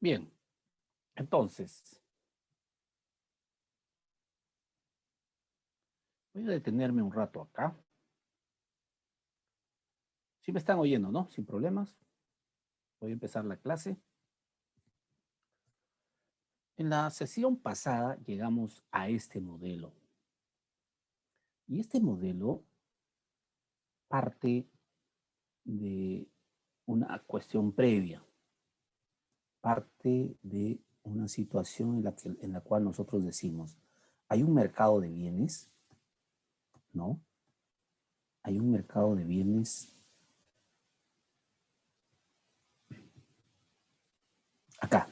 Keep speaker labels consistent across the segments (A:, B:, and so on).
A: Bien, entonces, voy a detenerme un rato acá. Sí me están oyendo, ¿no? Sin problemas. Voy a empezar la clase. En la sesión pasada llegamos a este modelo. Y este modelo parte de una cuestión previa. Parte de una situación en la cual nosotros decimos, hay un mercado de bienes, ¿no? Hay un mercado de bienes acá.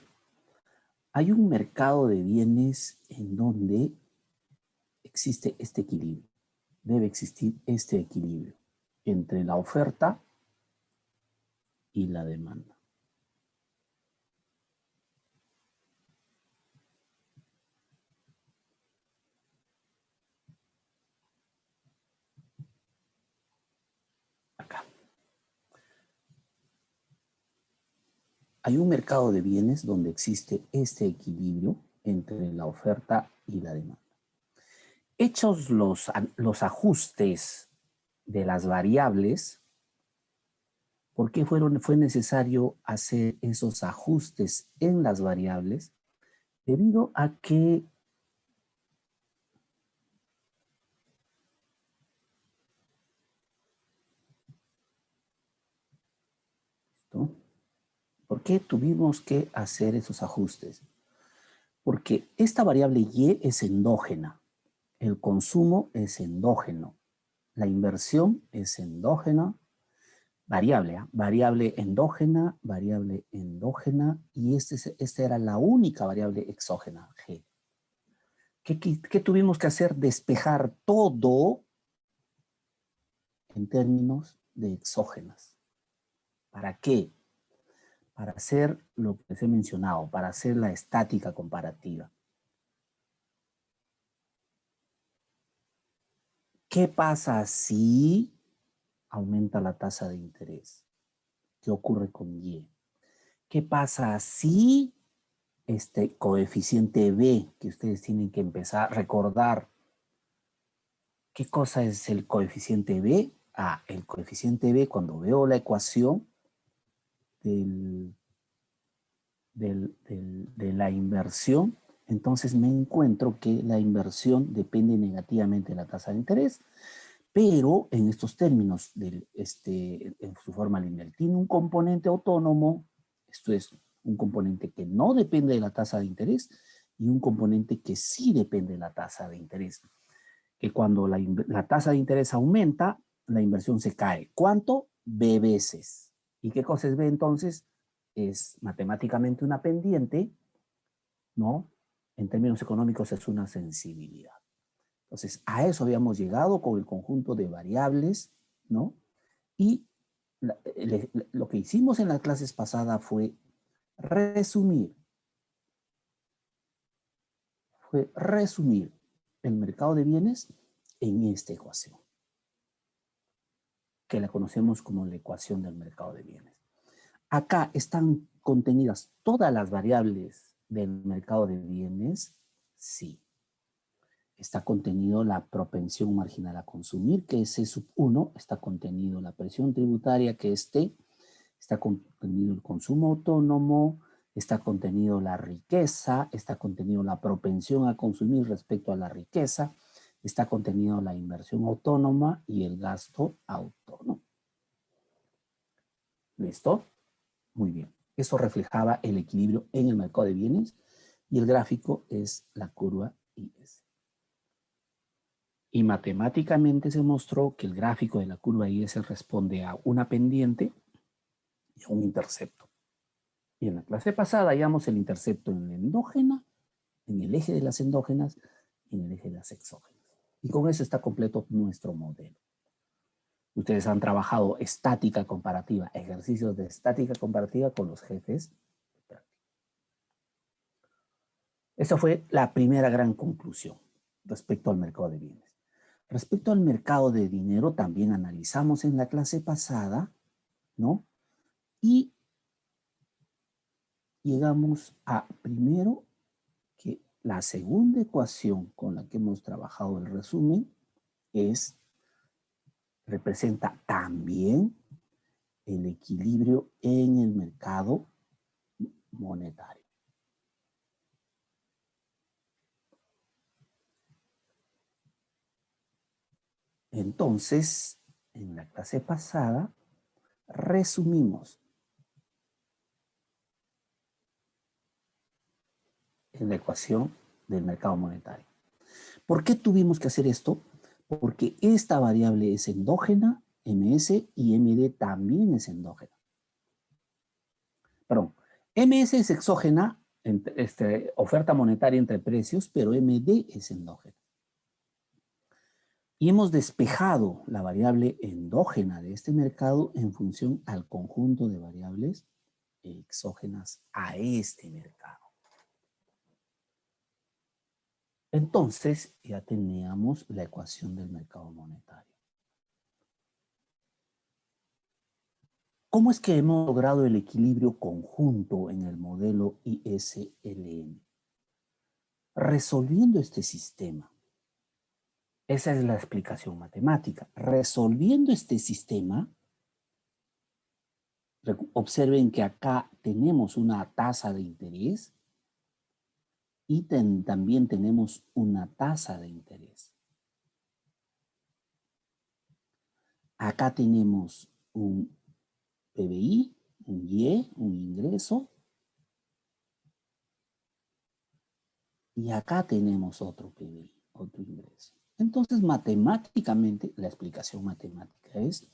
A: Hay un mercado de bienes en donde existe este equilibrio. Debe existir este equilibrio entre la oferta y la demanda. Acá. Hay un mercado de bienes donde existe este equilibrio entre la oferta y la demanda. Hechos los ajustes de las variables, ¿por qué fue necesario hacer esos ajustes en las variables? Debido a que ¿no? ¿Por qué tuvimos que hacer esos ajustes? Porque esta variable Y es endógena, el consumo es endógeno, la inversión es endógena, variable endógena, y esta era la única variable exógena, G. ¿Qué tuvimos que hacer? Despejar todo en términos de exógenas. ¿Para qué? Para hacer lo que les he mencionado, para hacer la estática comparativa. ¿Qué pasa si aumenta la tasa de interés? ¿Qué ocurre con Y? ¿Qué pasa si este coeficiente B, que ustedes tienen que empezar a recordar? ¿Qué cosa es el coeficiente B? Ah, el coeficiente B, cuando veo la ecuación de la inversión, entonces me encuentro que la inversión depende negativamente de la tasa de interés, pero en estos términos, en su forma lineal, tiene un componente autónomo, esto es, un componente que no depende de la tasa de interés y un componente que sí depende de la tasa de interés. Que cuando la tasa de interés aumenta, la inversión se cae. ¿Cuánto? B veces. ¿Y qué cosa es B entonces? Es matemáticamente una pendiente, ¿no? En términos económicos es una sensibilidad. Entonces, a eso habíamos llegado con el conjunto de variables, ¿no? Y lo que hicimos en las clases pasadas fue resumir el mercado de bienes en esta ecuación, que la conocemos como la ecuación del mercado de bienes. Acá están contenidas todas las variables del mercado de bienes, sí. Está contenido la propensión marginal a consumir, que es C sub 1, está contenido la presión tributaria, que es T, está contenido el consumo autónomo, está contenido la riqueza, está contenido la propensión a consumir respecto a la riqueza, está contenido la inversión autónoma y el gasto autónomo. ¿Listo? Muy bien. Eso reflejaba el equilibrio en el mercado de bienes y el gráfico es la curva IS. Y matemáticamente se mostró que el gráfico de la curva IS responde a una pendiente y a un intercepto. Y en la clase pasada hallamos el intercepto en la endógena, en el eje de las endógenas y en el eje de las exógenas. Y con eso está completo nuestro modelo. Ustedes han trabajado estática comparativa, ejercicios de estática comparativa con los jefes de práctica. Esa fue la primera gran conclusión respecto al mercado de bienes. Respecto al mercado de dinero, también analizamos en la clase pasada, ¿no? Y llegamos a, primero, que la segunda ecuación con la que hemos trabajado el resumen representa también el equilibrio en el mercado monetario. Entonces, en la clase pasada, resumimos en la ecuación del mercado monetario. ¿Por qué tuvimos que hacer esto? Porque esta variable es endógena, MS, y MD también es endógena. Perdón, MS es exógena, oferta monetaria entre precios, pero MD es endógena. Y hemos despejado la variable endógena de este mercado en función al conjunto de variables exógenas a este mercado. Entonces, ya teníamos la ecuación del mercado monetario. ¿Cómo es que hemos logrado el equilibrio conjunto en el modelo ISLM? Resolviendo este sistema. Esa es la explicación matemática. Resolviendo este sistema, observen que acá tenemos una tasa de interés y también tenemos una tasa de interés. Acá tenemos un PBI, un Y, un ingreso. Y acá tenemos otro PBI, otro ingreso. Entonces, matemáticamente, la explicación matemática es,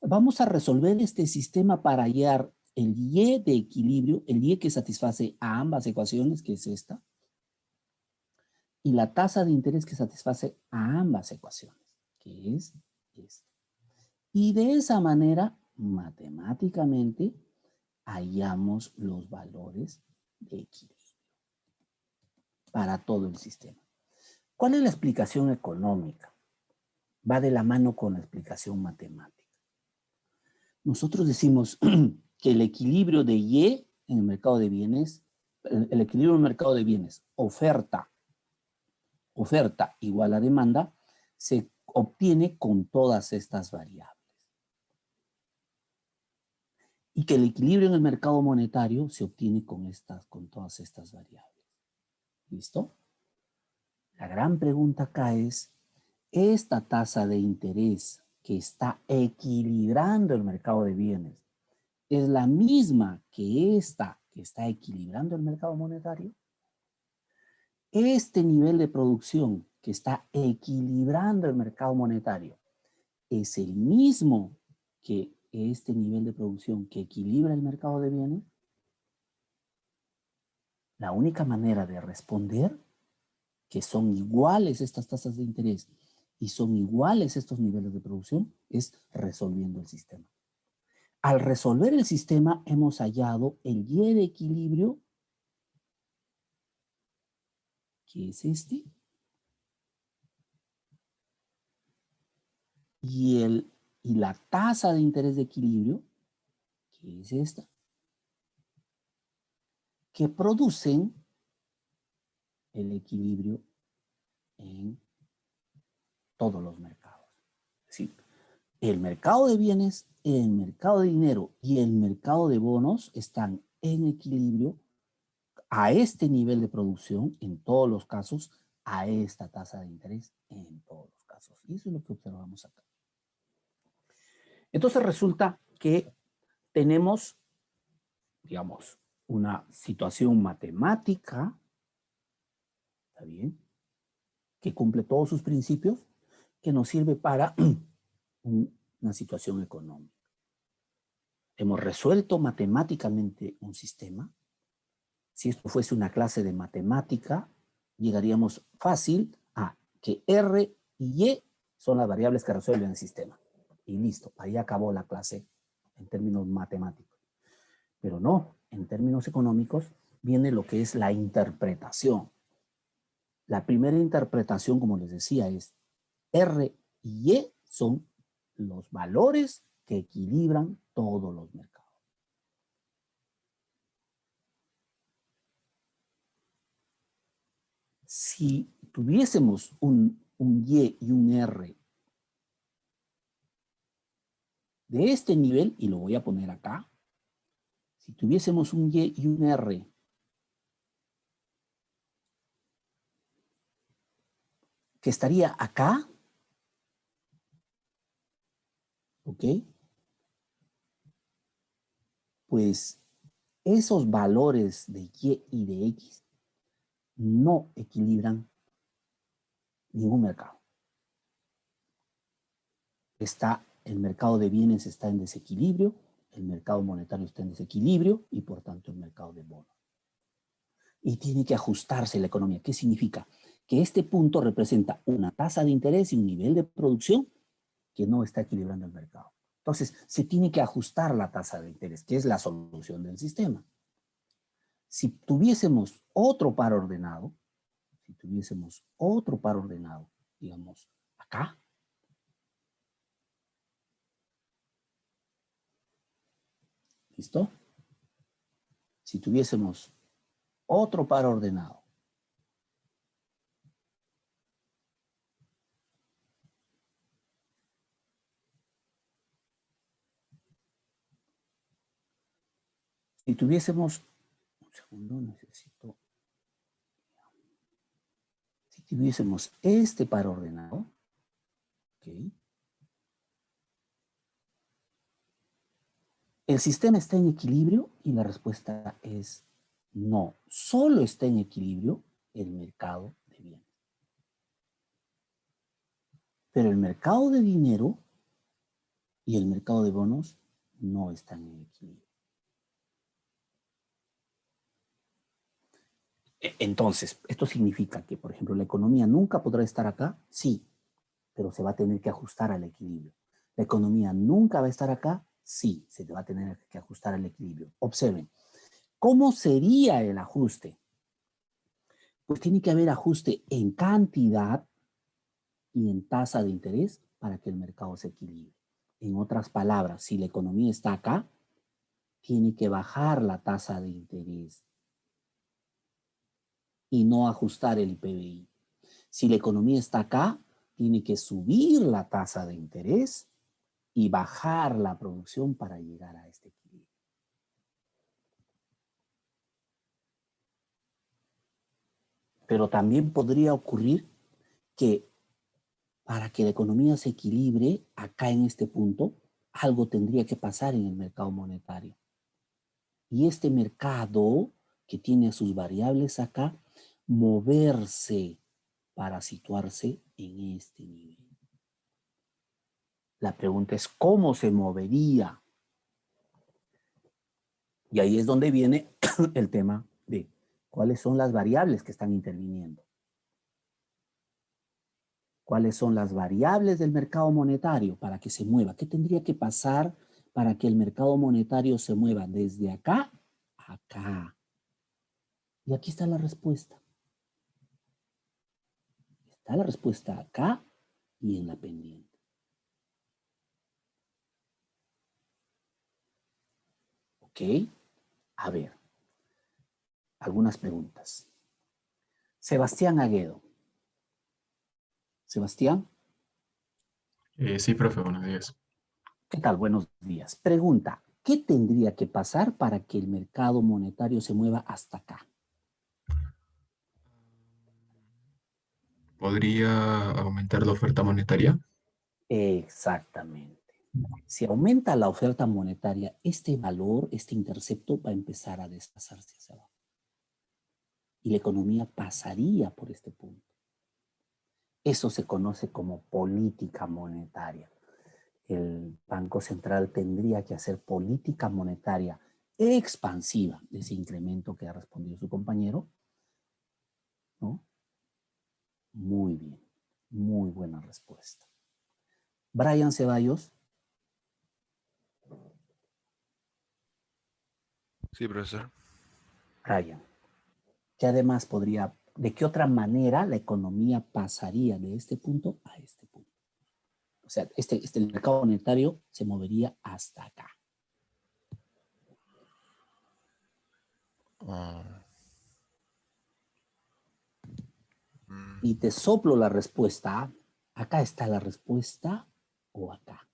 A: vamos a resolver este sistema para hallar el Y de equilibrio, el Y que satisface a ambas ecuaciones, que es esta, y la tasa de interés que satisface a ambas ecuaciones, que es esta. Y de esa manera, matemáticamente, hallamos los valores de equilibrio para todo el sistema. ¿Cuál es la explicación económica? Va de la mano con la explicación matemática. Nosotros decimos que el equilibrio de Y en el mercado de bienes, el equilibrio en el mercado de bienes, oferta igual a demanda, se obtiene con todas estas variables. Y que el equilibrio en el mercado monetario se obtiene con todas estas variables. ¿Listo? La gran pregunta acá es, esta tasa de interés que está equilibrando el mercado de bienes, ¿es la misma que esta que está equilibrando el mercado monetario? Este nivel de producción que está equilibrando el mercado monetario, ¿es el mismo que este nivel de producción que equilibra el mercado de bienes? La única manera de responder que son iguales estas tasas de interés y son iguales estos niveles de producción es resolviendo el sistema. Al resolver el sistema hemos hallado el Y de equilibrio, que es este, y la tasa de interés de equilibrio, que es esta, que producen el equilibrio en todos los mercados. Es decir, el mercado de bienes, el mercado de dinero y el mercado de bonos están en equilibrio a este nivel de producción en todos los casos, a esta tasa de interés en todos los casos. Y eso es lo que observamos acá. Entonces resulta que tenemos, digamos, una situación matemática, ¿está bien?, que cumple todos sus principios, que nos sirve para una situación económica. Hemos resuelto matemáticamente un sistema. Si esto fuese una clase de matemática, llegaríamos fácil a que R y Y son las variables que resuelven el sistema. Y listo, ahí acabó la clase en términos matemáticos. Pero no, en términos económicos viene lo que es la interpretación. La primera interpretación, como les decía, es R y Y son los valores que equilibran todos los mercados. si tuviésemos un Y y un R de este nivel, y lo voy a poner acá, si tuviésemos un Y y un R que estaría acá, ¿ok? Pues esos valores de Y y de X no equilibran ningún mercado. El mercado de bienes está en desequilibrio, el mercado monetario está en desequilibrio y por tanto el mercado de bonos. Y tiene que ajustarse la economía. ¿Qué significa? Que este punto representa una tasa de interés y un nivel de producción que no está equilibrando el mercado. Entonces, se tiene que ajustar la tasa de interés, que es la solución del sistema. Si tuviésemos otro par ordenado, digamos, acá, ¿listo? Si tuviésemos otro par ordenado, si tuviésemos, un segundo, necesito, si tuviésemos este par ordenado, ¿ok? ¿El sistema está en equilibrio? Y la respuesta es no. Solo está en equilibrio el mercado de bienes. Pero el mercado de dinero y el mercado de bonos no están en equilibrio. Entonces, esto significa que, por ejemplo, la economía nunca podrá estar acá, sí, pero se va a tener que ajustar al equilibrio. La economía nunca va a estar acá, sí, se va a tener que ajustar al equilibrio. Observen, ¿cómo sería el ajuste? Pues tiene que haber ajuste en cantidad y en tasa de interés para que el mercado se equilibre. En otras palabras, si la economía está acá, tiene que bajar la tasa de interés y no ajustar el PBI. Si la economía está acá, tiene que subir la tasa de interés y bajar la producción para llegar a este equilibrio. Pero también podría ocurrir que para que la economía se equilibre acá en este punto, algo tendría que pasar en el mercado monetario. Y este mercado que tiene sus variables acá, moverse para situarse en este nivel. La pregunta es, ¿cómo se movería? Y ahí es donde viene el tema de cuáles son las variables que están interviniendo. ¿Cuáles son las variables del mercado monetario para que se mueva? ¿Qué tendría que pasar para que el mercado monetario se mueva desde acá a acá? Y aquí está la respuesta. Está la respuesta acá y en la pendiente. ¿Ok? A ver, algunas preguntas. Sebastián Aguedo. Sebastián,
B: Sí, profe, buenos días.
A: ¿qué tal? Buenos días. Pregunta, ¿qué tendría que pasar para que el mercado monetario se mueva hasta acá?
B: ¿Podría aumentar la oferta monetaria?
A: Exactamente. Si aumenta la oferta monetaria, este valor, este intercepto va a empezar a desplazarse hacia abajo. Y la economía pasaría por este punto. Eso se conoce como política monetaria. El Banco Central tendría que hacer política monetaria expansiva de ese incremento que ha respondido su compañero, ¿no? Muy bien, muy buena respuesta. Brian Ceballos,
C: Sí, profesor.
A: Brian, que además podría, ¿de qué otra manera la economía pasaría de este punto a este punto? O sea, el mercado monetario se movería hasta acá.
C: Ah,
A: y te soplo la respuesta, acá está la respuesta o acá.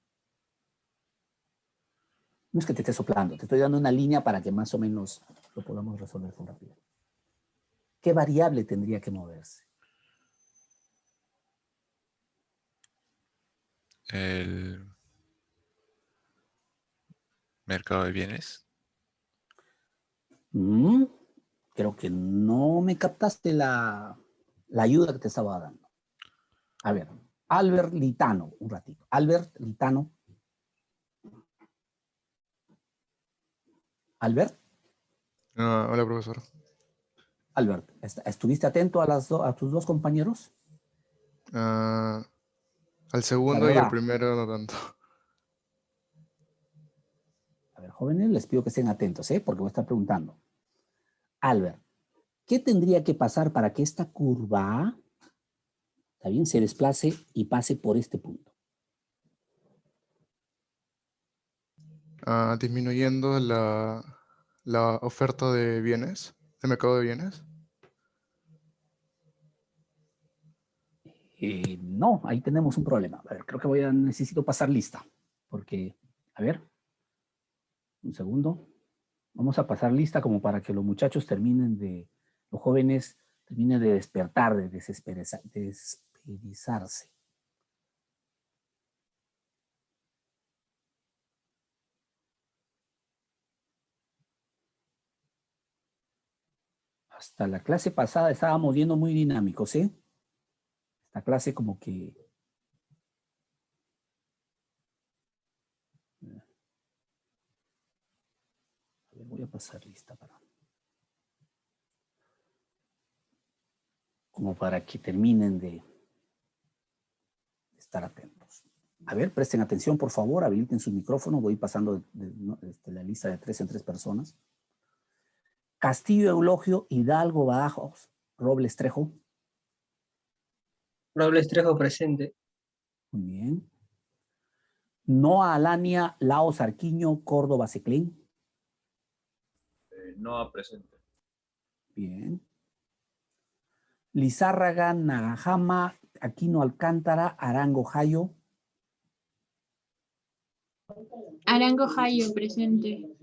A: No es que te esté soplando, te estoy dando una línea para que más o menos lo podamos resolver con rapidez. ¿Qué variable tendría que moverse?
C: El mercado de bienes.
A: Creo que no me captaste la ayuda que te estaba dando. A ver, Albert Litano, un ratito. Albert Litano. Albert.
D: Hola, profesor.
A: Albert, ¿estuviste atento a tus dos compañeros?
D: Al
A: La
D: segundo y el
A: verdad.
D: primero no tanto.
A: A ver, jóvenes, les pido que estén atentos, porque voy a estar preguntando. Albert, ¿qué tendría que pasar para que esta curva, está bien, se desplace y pase por este punto?
D: Disminuyendo la oferta de bienes, de mercado de bienes.
A: No, ahí tenemos un problema. A ver, creo que necesito pasar lista, porque, a ver, un segundo. Vamos a pasar lista como para que los muchachos los jóvenes terminen de despertar, de desesperizarse. Hasta la clase pasada estábamos yendo muy dinámicos, ¿eh? Esta clase como que... A ver, voy a pasar lista como para que terminen de estar atentos. A ver, presten atención, por favor, habiliten su micrófono. Voy pasando la lista de 3 en 3 personas. Castillo Eulogio, Hidalgo, Badajoz, Robles Trejo.
E: Robles Trejo presente.
A: Muy bien. Noa Alania, Laos Arquiño, Córdoba Seclén.
F: Noa presente.
A: Bien. Lizárraga, Nagajama, Aquino Alcántara, Arango Jayo.
G: Arango Jayo presente.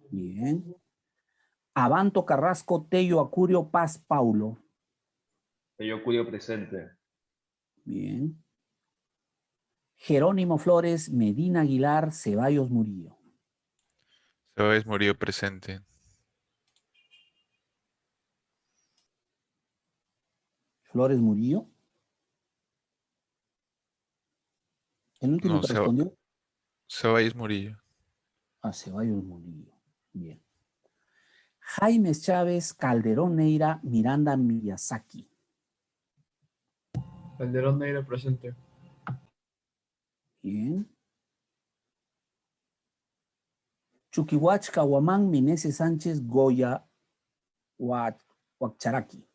A: Bien. Abanto Carrasco, Tello Acurio, Paz Paulo.
F: Tello Acurio presente.
A: Bien. Jerónimo Flores, Medina Aguilar, Ceballos Murillo.
C: Ceballos Murillo presente.
A: Flores Murillo. ¿El último
C: No,
A: que respondió?
C: Ceballos Murillo.
A: Ceballos Murillo. Bien. Jaime Chávez, Calderón Neira, Miranda Miyazaki.
B: Calderón Neira presente.
A: Bien. Chuquihuach, Caguamán, Meneses Sánchez, Goya, Huacharaqui.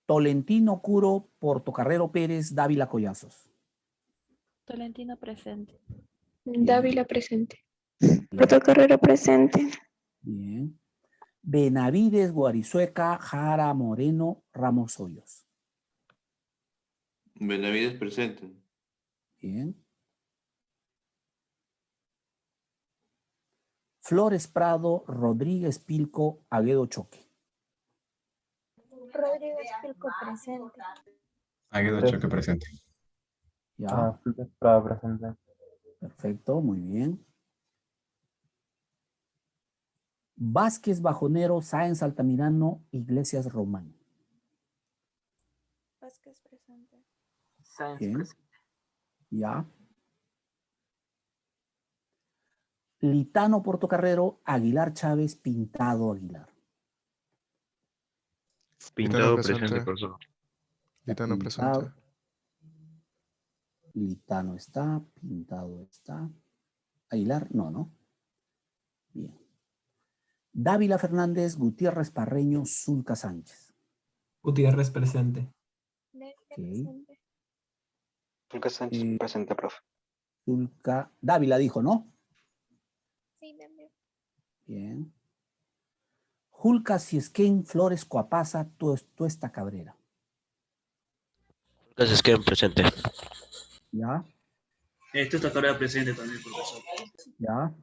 A: Tolentino Curo, Portocarrero Pérez, Dávila Collazos.
H: Tolentino presente.
G: Dávila presente.
I: Portocarrero presente.
A: Bien. Benavides, Guarizueca, Jara Moreno, Ramos Hoyos.
J: Benavides presente.
A: Bien. Flores Prado, Rodríguez Pilco, Aguedo Choque.
I: Rodríguez Pilco presente.
B: Aguedo Choque presente.
A: Ya.
K: Flores Prado presente.
A: Perfecto, muy bien. Vázquez Bajonero, Sáenz Altamirano, Iglesias Román.
H: Vázquez presente.
A: Bien. Ya. Litano Portocarrero, Aguilar Chávez, Pintado Aguilar.
F: Pintado presente, profesor.
D: Litano presente.
A: Litano está, Pintado está. Aguilar, no. Bien. Dávila Fernández, Gutiérrez Parreño, Zulca Sánchez.
E: Gutiérrez presente.
A: Okay.
K: Zulca Sánchez presente, profe.
A: Zulca, Dávila dijo, ¿no?
I: Sí, también.
A: Bien. Julka Siesquén Flores Coapasa Tuesta Cabrera.
J: Julka Siesquén presente.
A: ¿Ya?
B: Esta tarea presente también, profesor.
A: ¿Ya?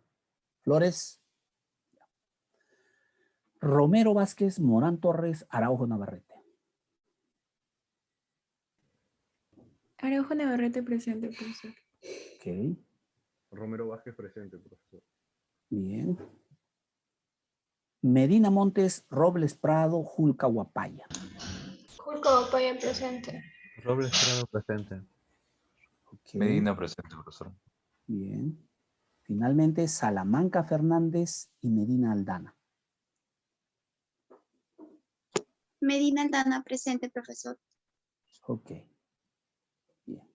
A: Flores. Romero Vázquez, Morán Torres, Araujo Navarrete.
G: Araujo Navarrete presente, profesor.
A: Ok.
L: Romero Vázquez presente, profesor.
A: Bien. Medina Montes, Robles Prado, Julka Guapaya.
G: Julka Guapaya presente.
L: Robles Prado presente.
A: Ok.
M: Medina presente, profesor.
A: Bien. Finalmente, Salamanca Fernández y Medina Aldana.
I: Medina Aldana presente, profesor.
A: Ok. Bien.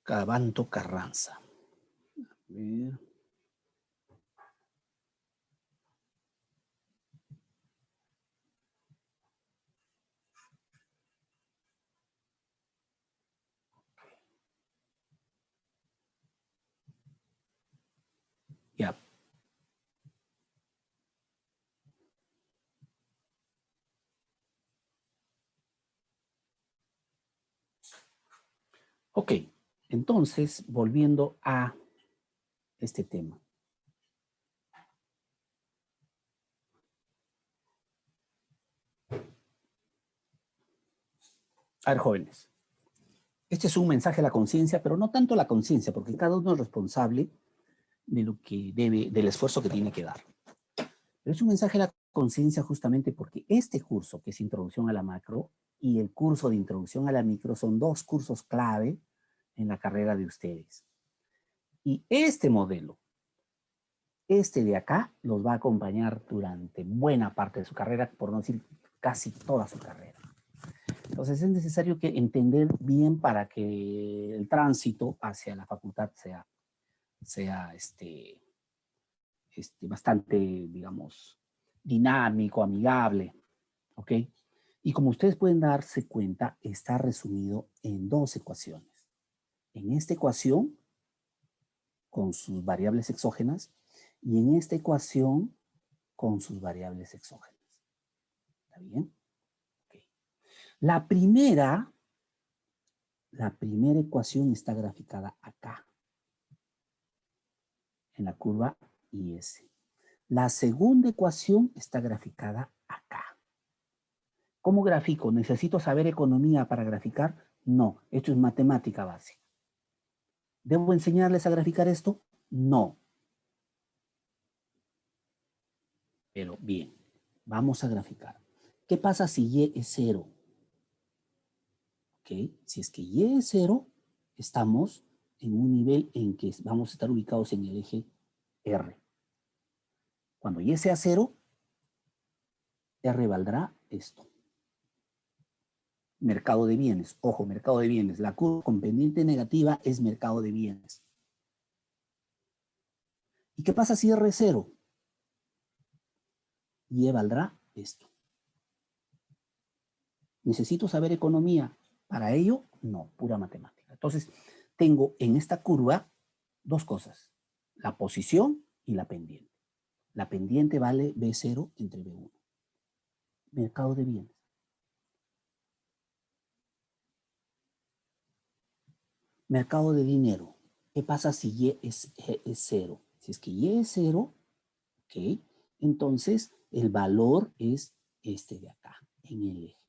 A: Cabanto Carranza. A ver. Ya. Ok, entonces, volviendo a este tema. A ver, jóvenes. Este es un mensaje a la conciencia, pero no tanto a la conciencia, porque cada uno es responsable de lo que debe, del esfuerzo que tiene que dar. Pero es un mensaje a la conciencia justamente porque este curso, que es Introducción a la Macro, y el curso de Introducción a la Micro son dos cursos clave en la carrera de ustedes. Y este modelo, este de acá, los va a acompañar durante buena parte de su carrera, por no decir casi toda su carrera. Entonces es necesario que entender bien para que el tránsito hacia la facultad sea bastante, digamos, dinámico, amigable, ¿ok? Y como ustedes pueden darse cuenta, está resumido en dos ecuaciones. En esta ecuación, con sus variables exógenas, y en esta ecuación, con sus variables exógenas. ¿Está bien? Okay. La primera ecuación está graficada acá, en la curva IS. La segunda ecuación está graficada acá. ¿Cómo grafico? ¿Necesito saber economía para graficar? No, esto es matemática básica. ¿Debo enseñarles a graficar esto? No. Pero bien, vamos a graficar. ¿Qué pasa si Y es 0? ¿Ok? Si es que Y es 0, estamos en un nivel en que vamos a estar ubicados en el eje R. Cuando Y sea 0, R valdrá esto. Mercado de bienes. Ojo, mercado de bienes. La curva con pendiente negativa es mercado de bienes. ¿Y qué pasa si R es 0? Y valdrá esto. ¿Necesito saber economía? Para ello, no, pura matemática. Entonces, tengo en esta curva dos cosas. La posición y la pendiente. La pendiente vale B0 entre B1. Mercado de bienes. Mercado de dinero. ¿Qué pasa si Y es 0? Si es que Y es 0, ¿ok? Entonces el valor es este de acá, en el eje.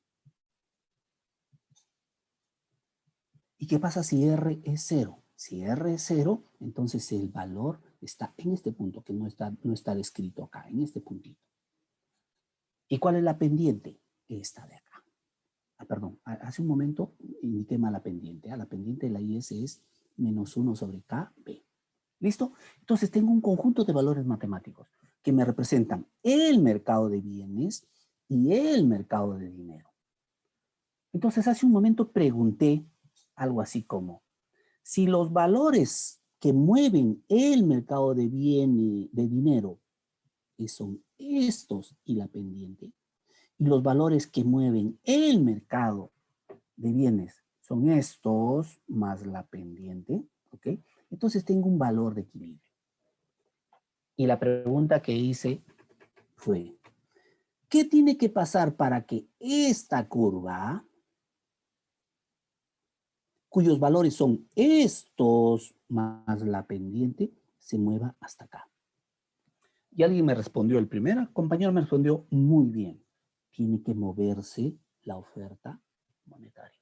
A: ¿Y qué pasa si R es 0? Si R es 0, entonces el valor está en este punto, que no está descrito acá, en este puntito. ¿Y cuál es la pendiente? Esta de acá. Perdón, hace un momento indiqué mal la pendiente. La pendiente de la IS es menos 1 sobre KB. ¿Listo? Entonces tengo un conjunto de valores matemáticos que me representan el mercado de bienes y el mercado de dinero. Entonces hace un momento pregunté algo así como, si los valores que mueven el mercado de bienes, de dinero, son estos y la pendiente, Y los valores que mueven el mercado de bienes son estos más la pendiente, ¿ok? Entonces tengo un valor de equilibrio. Y la pregunta que hice fue, ¿qué tiene que pasar para que esta curva, cuyos valores son estos más la pendiente, se mueva hasta acá? Y alguien me respondió, el primer compañero me respondió muy bien. Tiene que moverse la oferta monetaria.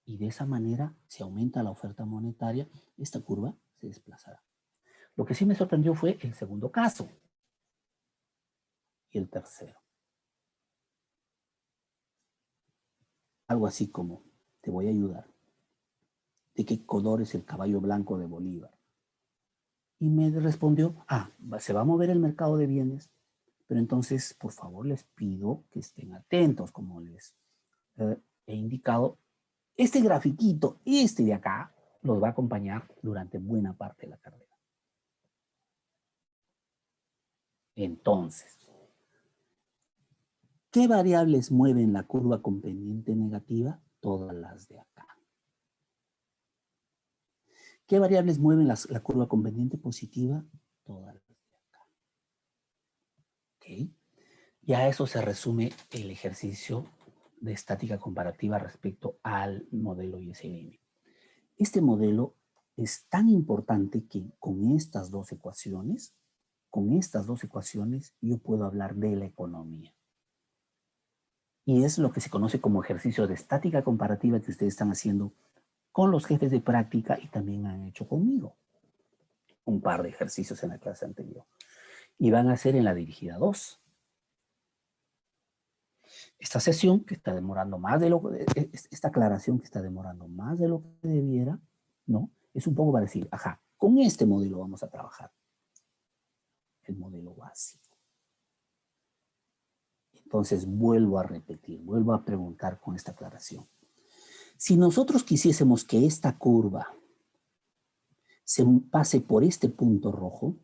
A: Y de esa manera, si aumenta la oferta monetaria, esta curva se desplazará. Lo que sí me sorprendió fue el segundo caso. Y el tercero. Algo así como, te voy a ayudar. ¿De qué color es el caballo blanco de Bolívar? Y me respondió, se va a mover el mercado de bienes, pero entonces, por favor, les pido que estén atentos, como les he indicado. Este grafiquito, este de acá, los va a acompañar durante buena parte de la carrera. Entonces, ¿qué variables mueven la curva con pendiente negativa? Todas las de acá. ¿Qué variables mueven la curva con pendiente positiva? Todas las de acá. ¿Ok? Y a eso se resume el ejercicio de estática comparativa respecto al modelo ISLM. Este modelo es tan importante que con estas dos ecuaciones, yo puedo hablar de la economía. Y es lo que se conoce como ejercicio de estática comparativa que ustedes están haciendo con los jefes de práctica y también han hecho conmigo un par de ejercicios en la clase anterior. Y van a hacer en la dirigida 2. Esta sesión que está demorando más de esta aclaración que está demorando más de lo que debiera, ¿no? Es un poco para decir, con este modelo vamos a trabajar. El modelo básico. Entonces vuelvo a repetir, vuelvo a preguntar con esta aclaración. Si nosotros quisiésemos que esta curva se pase por este punto rojo,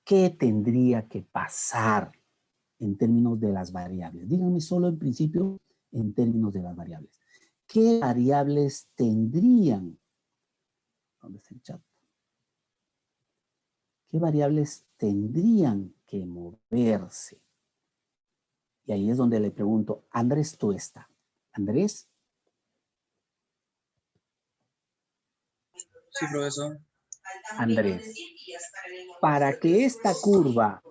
A: ¿qué tendría que pasar en términos de las variables? Díganme solo en principio en términos de las variables. ¿Qué variables tendrían? ¿Dónde está el chat? ¿Qué variables tendrían que moverse? Y ahí es donde le pregunto, Andrés, ¿tú está? ¿Andrés?
B: Sí, profesor.
A: Andrés, para que esta curva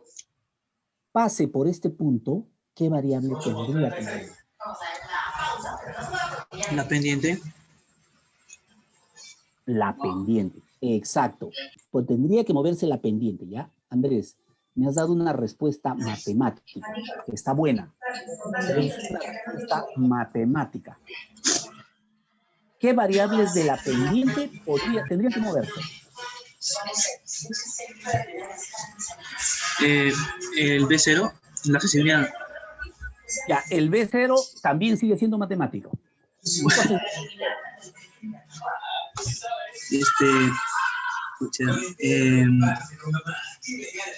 A: pase por este punto, ¿qué variable tendría que mover?
B: La pendiente.
A: La pendiente, exacto. Pues tendría que moverse la pendiente, ¿ya? Andrés, me has dado una respuesta matemática, que está buena. Pero es una respuesta matemática. ¿Qué variables de la pendiente tendrían que moverse?
B: El B0, la accesibilidad.
A: Ya, el B0 también sigue siendo matemático. Entonces,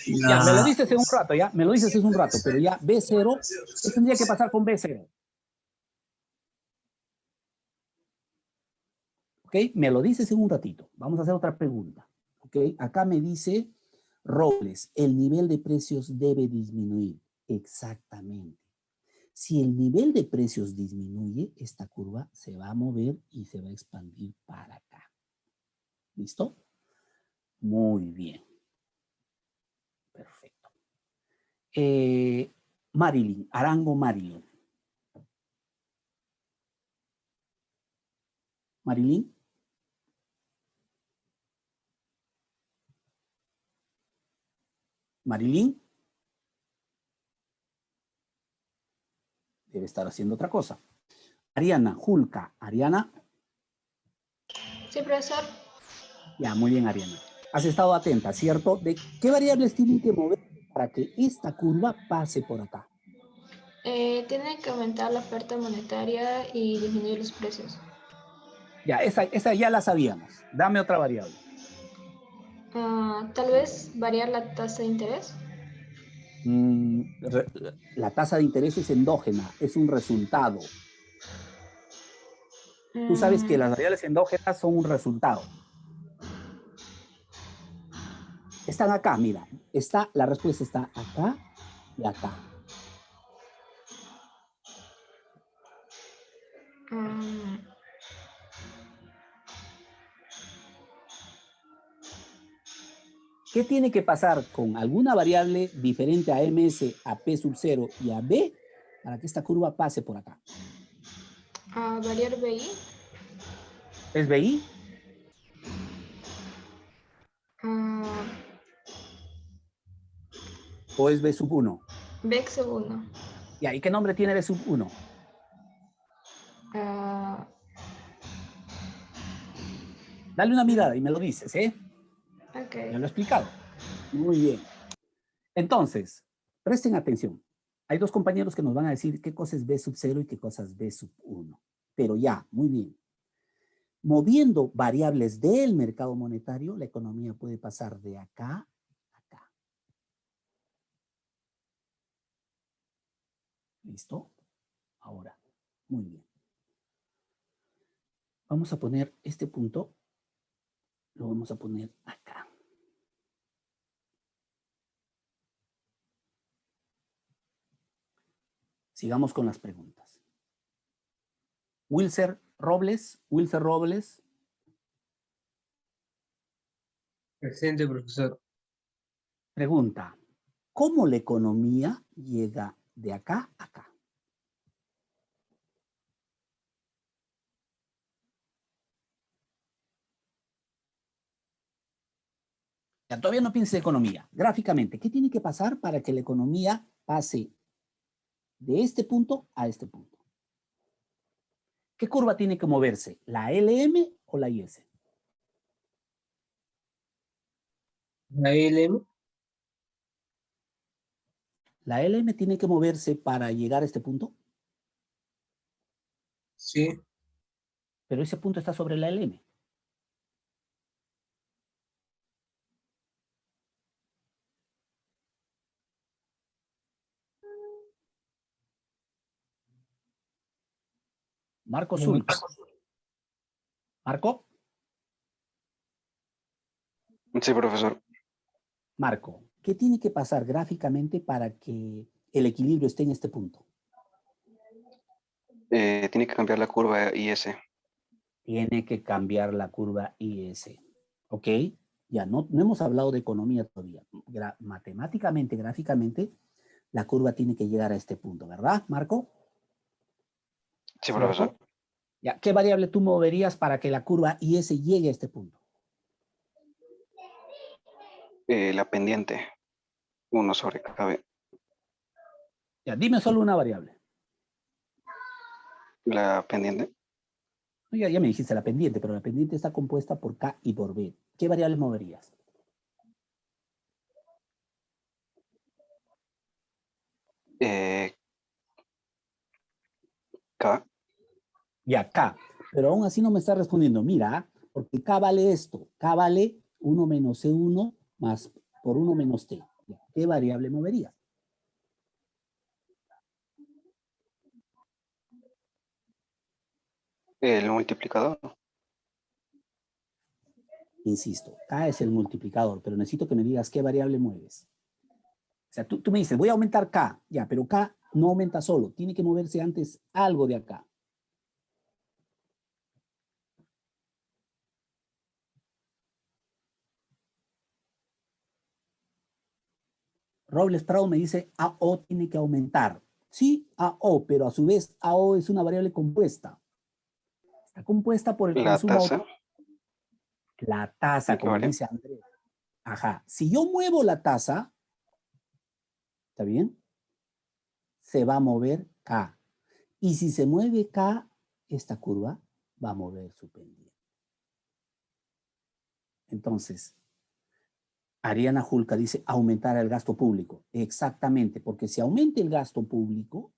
A: ya, me lo dices en un rato, ya, me lo dices en un rato, pero ya B0, ¿qué tendría que pasar con B0? ¿Ok? Me lo dices en un ratito. Vamos a hacer otra pregunta. ¿Ok? Acá me dice Robles, el nivel de precios debe disminuir. Exactamente. Si el nivel de precios disminuye, esta curva se va a mover y se va a expandir para acá. ¿Listo? Muy bien. Perfecto. Marilyn, Arango Marilyn. Marilyn. Marilyn. Debe estar haciendo otra cosa. Ariana, Julka. Ariana.
G: Sí, profesor.
A: Ya, muy bien, Ariana. Has estado atenta, ¿cierto? ¿De qué variables tienen que mover para que esta curva pase por acá?
G: Tiene que aumentar la oferta monetaria y disminuir los precios.
A: Ya, esa ya la sabíamos. Dame otra variable.
G: Tal vez variar la tasa de interés.
A: La tasa de interés es endógena, es un resultado. Tú sabes que las variables endógenas son un resultado. Están acá, mira. La respuesta está acá y acá. ¿Qué tiene que pasar con alguna variable diferente a ms, a p sub 0 y a b para que esta curva pase por acá?
G: Variar BI.
A: ¿Es BI? ¿O es B sub 1?
G: B sub 1.
A: ¿Y qué nombre tiene B sub 1? Dale una mirada y me lo dices, ¿eh?
G: Ok.
A: Ya lo he explicado. Muy bien. Entonces, presten atención. Hay dos compañeros que nos van a decir qué cosa es B sub 0 y qué cosa es B sub 1. Pero ya, muy bien. Moviendo variables del mercado monetario, la economía puede pasar de acá a acá. ¿Listo? Ahora, muy bien. Vamos a poner este punto, lo vamos a poner acá. Sigamos con las preguntas. Wilser Robles.
E: Presente, profesor.
A: Pregunta, ¿cómo la economía llega de acá a acá? Ya, todavía no piense de economía. Gráficamente, ¿qué tiene que pasar para que la economía pase de este punto a este punto? ¿Qué curva tiene que moverse? ¿La LM o la IS?
E: La LM.
A: ¿La LM tiene que moverse para llegar a este punto?
E: Sí.
A: Pero ese punto está sobre la LM. Marco Sulz. ¿Marco?
K: Sí, profesor.
A: Marco, ¿qué tiene que pasar gráficamente para que el equilibrio esté en este punto?
K: Tiene que cambiar la curva IS.
A: Tiene que cambiar la curva IS. ¿Ok? Ya no hemos hablado de economía todavía. Matemáticamente, gráficamente, la curva tiene que llegar a este punto, ¿verdad, Marco?
K: Sí,
A: ¿Cierto?
K: profesor.
A: Ya, ¿qué variable tú moverías para que la curva IS llegue a este punto?
K: La pendiente. 1 sobre KB.
A: Ya, dime solo una variable.
K: La pendiente.
A: Ya me dijiste la pendiente, pero la pendiente está compuesta por K y por B. ¿Qué variables moverías?
K: K.
A: Ya, K. Pero aún así no me está respondiendo. Mira, porque K vale esto. K vale 1 menos C1 más por 1 menos T. ¿Qué variable moverías?
K: El multiplicador.
A: Insisto, K es el multiplicador, pero necesito que me digas qué variable mueves. O sea, tú me dices, voy a aumentar K. Ya, pero K no aumenta solo. Tiene que moverse antes algo de acá. Robles Prado me dice AO tiene que aumentar. Sí, AO, pero a su vez AO es una variable compuesta. Está compuesta por el
K: La
A: consumo.
K: tasa.
A: La tasa, como dice Andrés. Ajá. Si yo muevo la tasa, ¿está bien? Se va a mover K. Y si se mueve K, esta curva va a mover su pendiente. Entonces, Ariana Julca dice aumentar el gasto público. Exactamente, porque si aumenta el gasto público,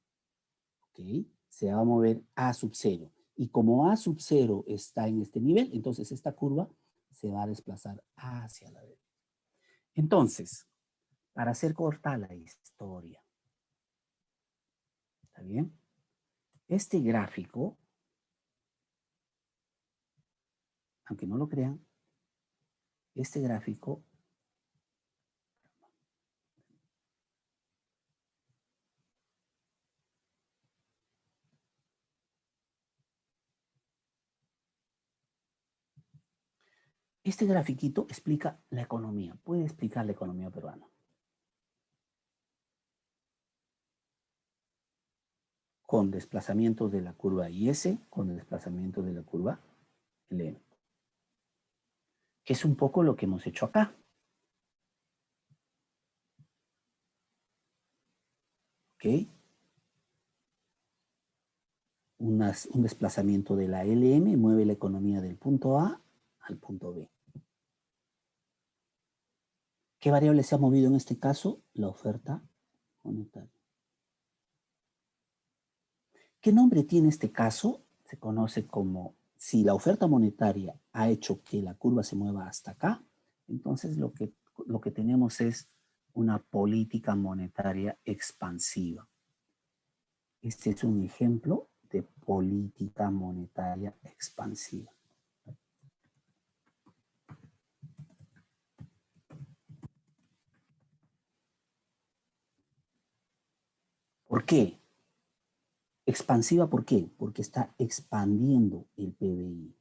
A: ¿ok?, se va a mover A sub 0. Y como A sub 0 está en este nivel, entonces esta curva se va a desplazar hacia la derecha. Entonces, Para hacer corta la historia. ¿Está bien? Este gráfico, aunque no lo crean, este gráfico grafiquito explica la economía, puede explicar la economía peruana. Con desplazamientos de la curva IS, con desplazamientos de la curva LM. Que es un poco lo que hemos hecho acá. ¿Ok? Un desplazamiento de la LM mueve la economía del punto A al punto B. ¿Qué variable se ha movido en este caso? La oferta monetaria. ¿Qué nombre tiene este caso? Se conoce como, si la oferta monetaria ha hecho que la curva se mueva hasta acá, entonces lo que tenemos es una política monetaria expansiva. Este es un ejemplo de política monetaria expansiva. ¿Por qué? Expansiva, ¿por qué? Porque está expandiendo el PBI.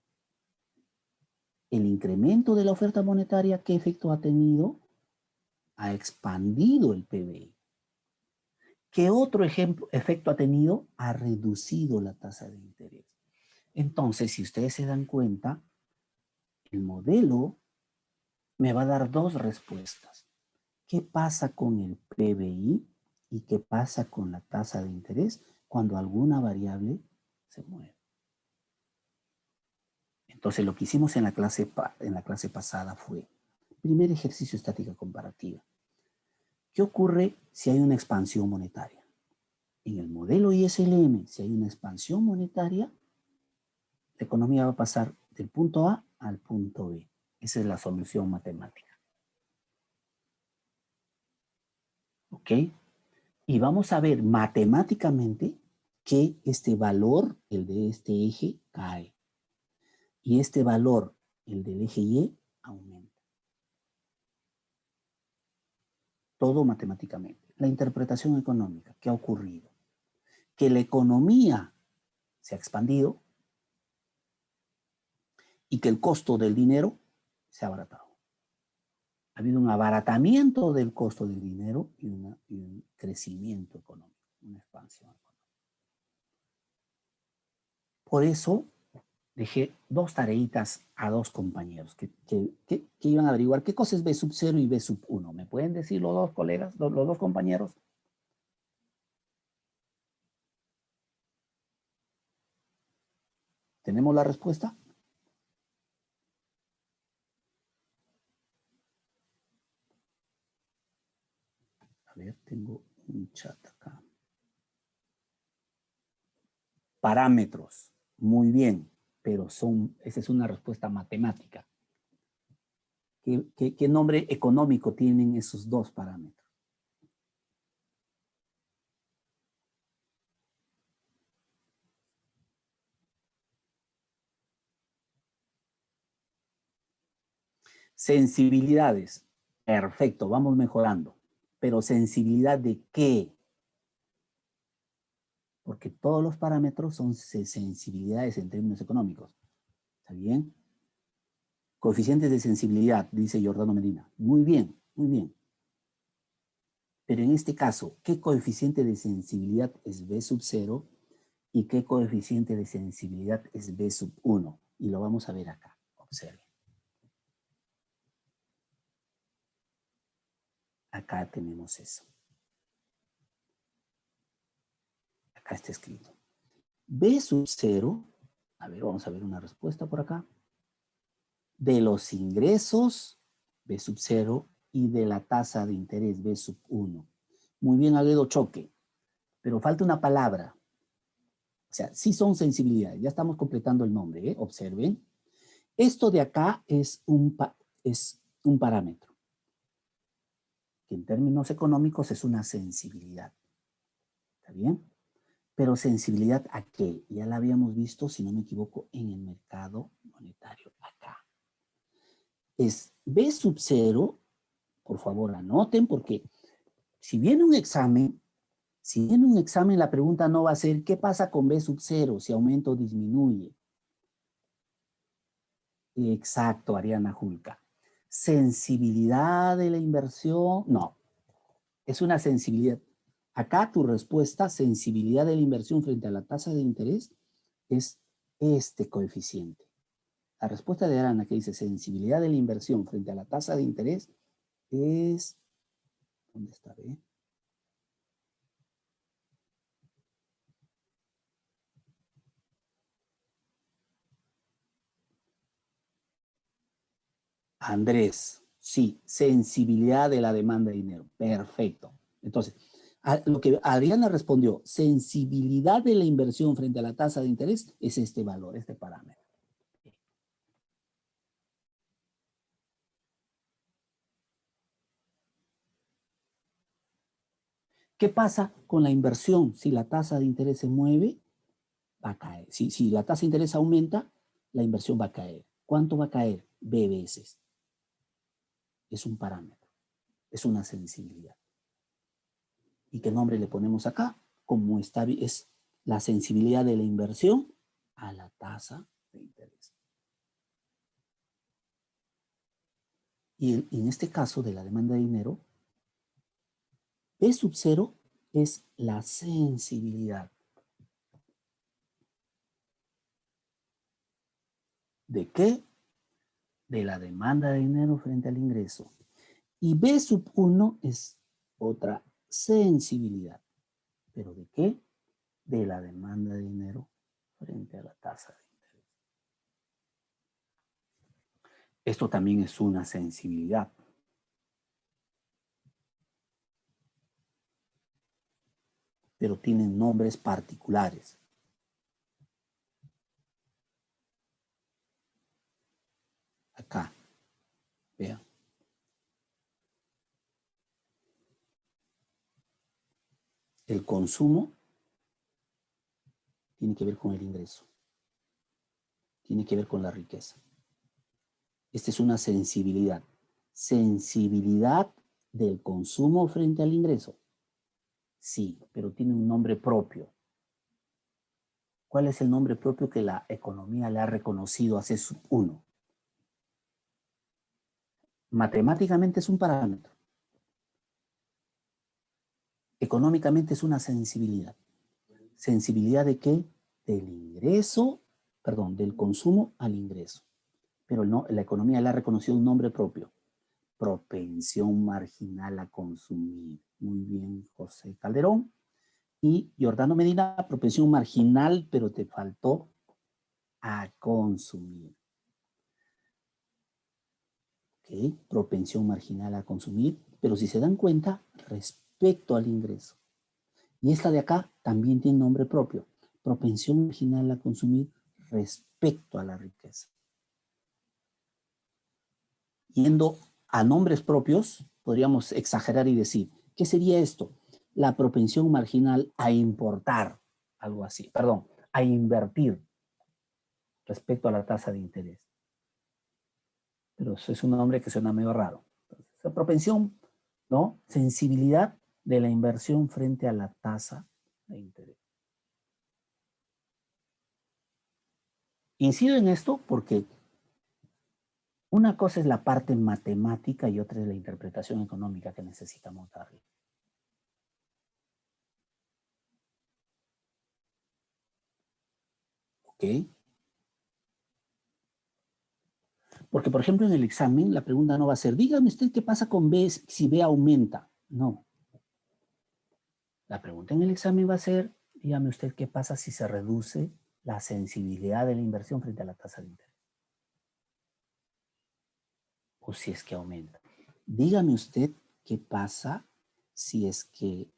A: El incremento de la oferta monetaria, ¿qué efecto ha tenido? Ha expandido el PBI. ¿Qué otro efecto ha tenido? Ha reducido la tasa de interés. Entonces, si ustedes se dan cuenta, el modelo me va a dar dos respuestas. ¿Qué pasa con el PBI y qué pasa con la tasa de interés cuando alguna variable se mueve? Entonces, lo que hicimos en la clase pasada fue, primer ejercicio, estática comparativa. ¿Qué ocurre si hay una expansión monetaria? En el modelo ISLM, si hay una expansión monetaria, la economía va a pasar del punto A al punto B. Esa es la solución matemática. ¿Ok? Y vamos a ver matemáticamente que este valor, el de este eje, cae. Y este valor, el del eje Y, aumenta. Todo matemáticamente. La interpretación económica, ¿qué ha ocurrido? Que la economía se ha expandido y que el costo del dinero se ha abaratado. Ha habido un abaratamiento del costo del dinero y un crecimiento económico, una expansión económica. Por eso dejé dos tareitas a dos compañeros que iban a averiguar qué cosa es B sub 0 y B sub 1. ¿Me pueden decir los dos colegas, los dos compañeros? ¿Tenemos la respuesta? A ver, tengo un chat acá. Parámetros. Muy bien, pero esa es una respuesta matemática. ¿Qué nombre económico tienen esos dos parámetros? Sensibilidades. Perfecto, vamos mejorando. Pero ¿sensibilidad de qué? Porque todos los parámetros son sensibilidades en términos económicos. ¿Está bien? Coeficientes de sensibilidad, dice Giordano Medina. Muy bien, muy bien. Pero en este caso, ¿qué coeficiente de sensibilidad es B sub 0 y qué coeficiente de sensibilidad es B sub 1? Y lo vamos a ver acá. Observen. Acá tenemos eso. Acá está escrito. B sub 0, a ver, vamos a ver una respuesta por acá. De los ingresos, B sub 0, y de la tasa de interés, B sub 1. Muy bien, Aguedo Choque, pero falta una palabra. O sea, sí son sensibilidades, ya estamos completando el nombre, ¿eh? Observen. Esto de acá es un parámetro. que en términos económicos es una sensibilidad. ¿Está bien? Pero sensibilidad ¿a qué? Ya la habíamos visto, si no me equivoco, en el mercado monetario. Acá. Es B sub 0, por favor anoten, porque si viene un examen, la pregunta no va a ser ¿qué pasa con B sub 0 si aumenta o disminuye? Exacto, Ariana Julca. Sensibilidad de la inversión, no. Es una sensibilidad. Acá tu respuesta, sensibilidad de la inversión frente a la tasa de interés, es este coeficiente. La respuesta de Ariana que dice sensibilidad de la inversión frente a la tasa de interés es, ¿dónde está B? Andrés, sí, sensibilidad de la demanda de dinero. Perfecto. Entonces, lo que Adriana respondió, sensibilidad de la inversión frente a la tasa de interés es este valor, este parámetro. ¿Qué pasa con la inversión? Si la tasa de interés se mueve, va a caer. Si la tasa de interés aumenta, la inversión va a caer. ¿Cuánto va a caer? B veces. Es un parámetro, es una sensibilidad. ¿Y qué nombre le ponemos acá? Como está, es la sensibilidad de la inversión a la tasa de interés. Y en este caso de la demanda de dinero, B sub 0 es la sensibilidad. ¿De qué? De la demanda de dinero frente al ingreso. Y B sub 1 es otra sensibilidad. ¿Pero de qué? De la demanda de dinero frente a la tasa de interés. Esto también es una sensibilidad. Pero tienen nombres particulares. Acá, vean. El consumo tiene que ver con el ingreso. Tiene que ver con la riqueza. Esta es una sensibilidad. Sensibilidad del consumo frente al ingreso. Sí, pero tiene un nombre propio. ¿Cuál es el nombre propio que la economía le ha reconocido a C sub 1? Matemáticamente es un parámetro. Económicamente es una sensibilidad. ¿Sensibilidad de qué? Del ingreso, perdón, del consumo al ingreso. Pero no, la economía le ha reconocido un nombre propio. Propensión marginal a consumir. Muy bien, José Calderón. Y Jordano Medina, propensión marginal, pero te faltó a consumir. ¿Ok? Propensión marginal a consumir, pero si se dan cuenta, respecto al ingreso. Y esta de acá también tiene nombre propio. Propensión marginal a consumir respecto a la riqueza. Yendo a nombres propios, podríamos exagerar y decir, ¿qué sería esto? La propensión marginal a importar, algo así, perdón, a invertir respecto a la tasa de interés. Pero eso es un nombre que suena medio raro. Entonces, la propensión, ¿no? Sensibilidad de la inversión frente a la tasa de interés. Incido en esto porque una cosa es la parte matemática y otra es la interpretación económica que necesitamos darle. ¿Ok? Porque, por ejemplo, en el examen la pregunta no va a ser, dígame usted qué pasa con B si B aumenta. No. La pregunta en el examen va a ser, dígame usted qué pasa si se reduce la sensibilidad de la inversión frente a la tasa de interés. O si es que aumenta. Dígame usted qué pasa si es que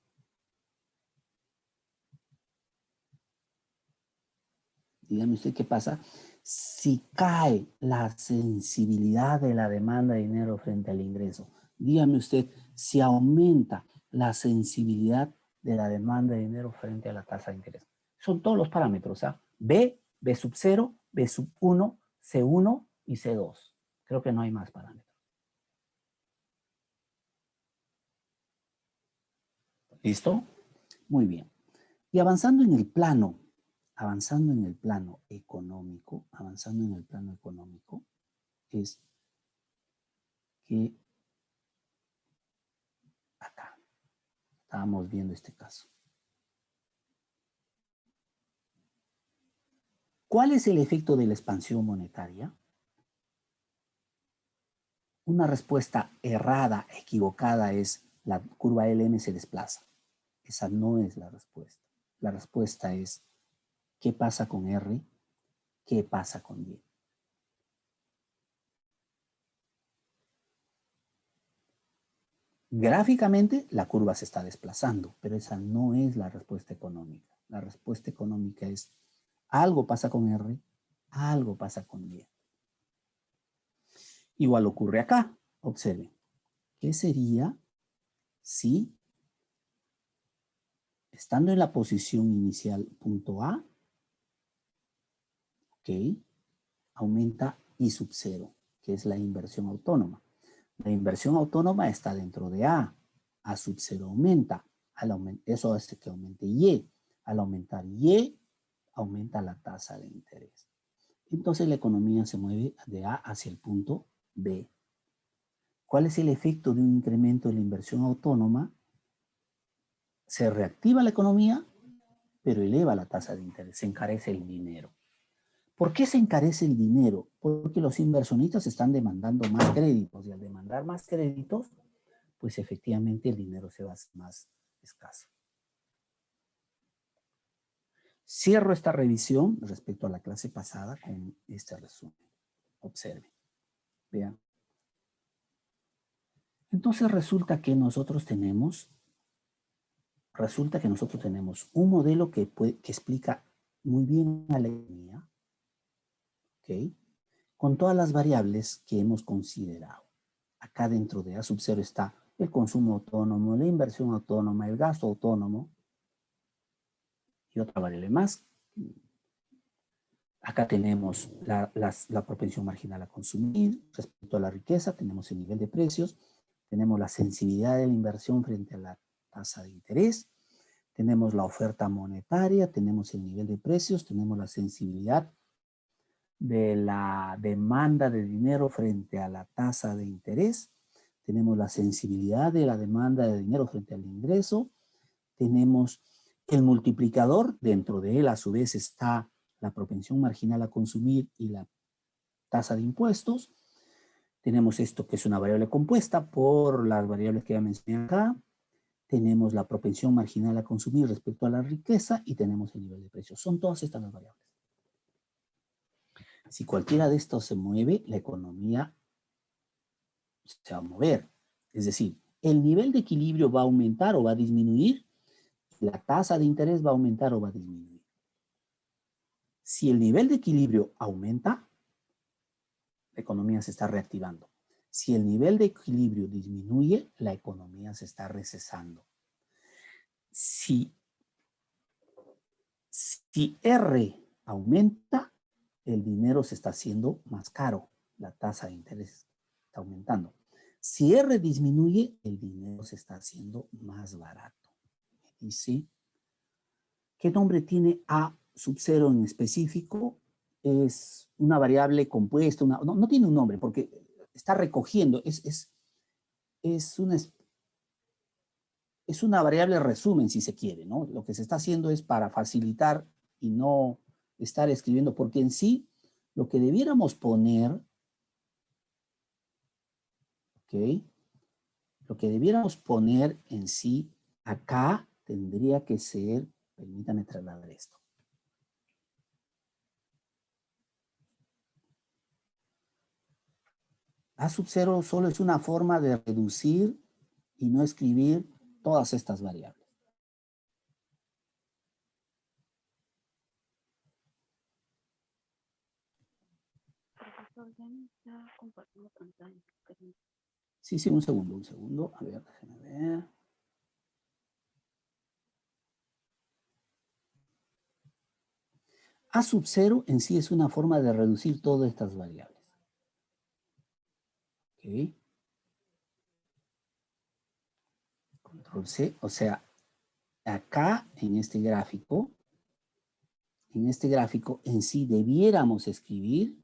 A: dígame usted qué pasa si cae la sensibilidad de la demanda de dinero frente al ingreso. Dígame usted si aumenta la sensibilidad de la demanda de dinero frente a la tasa de interés. Son todos los parámetros, ¿ah? B, B sub 0, B sub 1, C1 y C2. Creo que no hay más parámetros. ¿Listo? Muy bien. Y avanzando en el plano económico, es que acá estábamos viendo este caso. ¿Cuál es el efecto de la expansión monetaria? Una respuesta errada, equivocada es la curva LM se desplaza. Esa no es la respuesta. La respuesta es ¿qué pasa con R? ¿Qué pasa con Y? Gráficamente la curva se está desplazando, pero esa no es la respuesta económica. La respuesta económica es algo pasa con R, algo pasa con Y. Igual ocurre acá. Observen. ¿Qué sería si estando en la posición inicial punto A, ok, aumenta I sub 0, que es la inversión autónoma? La inversión autónoma está dentro de A. A sub 0 aumenta. Eso hace que aumente Y. Al aumentar Y, aumenta la tasa de interés. Entonces la economía se mueve de A hacia el punto B. ¿Cuál es el efecto de un incremento de la inversión autónoma? Se reactiva la economía, pero eleva la tasa de interés, se encarece el dinero. ¿Por qué se encarece el dinero? Porque los inversionistas están demandando más créditos y al demandar más créditos, pues efectivamente el dinero se va a hacer más escaso. Cierro esta revisión respecto a la clase pasada con este resumen. Observen. Vean. Entonces resulta que nosotros tenemos un modelo que explica muy bien a la economía, ¿ok? Con todas las variables que hemos considerado. Acá dentro de A sub 0 está el consumo autónomo, la inversión autónoma, el gasto autónomo y otra variable más. Acá tenemos la propensión marginal a consumir. Respecto a la riqueza, tenemos el nivel de precios, tenemos la sensibilidad de la inversión frente a la tasa de interés, tenemos la oferta monetaria, tenemos el nivel de precios, tenemos la sensibilidad de la demanda de dinero frente a la tasa de interés, tenemos la sensibilidad de la demanda de dinero frente al ingreso, tenemos el multiplicador, dentro de él a su vez está la propensión marginal a consumir y la tasa de impuestos. Tenemos esto que es una variable compuesta por las variables que ya mencioné acá. Tenemos la propensión marginal a consumir respecto a la riqueza y tenemos el nivel de precios. Son todas estas las variables. Si cualquiera de estos se mueve, la economía se va a mover. Es decir, el nivel de equilibrio va a aumentar o va a disminuir, la tasa de interés va a aumentar o va a disminuir. Si el nivel de equilibrio aumenta, la economía se está reactivando. Si el nivel de equilibrio disminuye, la economía se está recesando. Si R aumenta, el dinero se está haciendo más caro. La tasa de interés está aumentando. Si R disminuye, el dinero se está haciendo más barato. Dice, ¿qué nombre tiene A sub 0 en específico? Es una variable compuesta, no tiene un nombre porque está recogiendo, es una variable resumen si se quiere, ¿no? Lo que se está haciendo es para facilitar y no estar escribiendo, porque en sí lo que debiéramos poner, ¿ok? Lo que debiéramos poner en sí acá tendría que ser, permítame trasladar esto. A sub 0 solo es una forma de reducir y no escribir todas estas variables.
H: Profesor, ya me está compartiendo pantalla.
A: Sí, sí, un segundo. A ver, déjenme ver. A sub 0 en sí es una forma de reducir todas estas variables. ¿Ok? Control C, o sea, acá en este gráfico en sí debiéramos escribir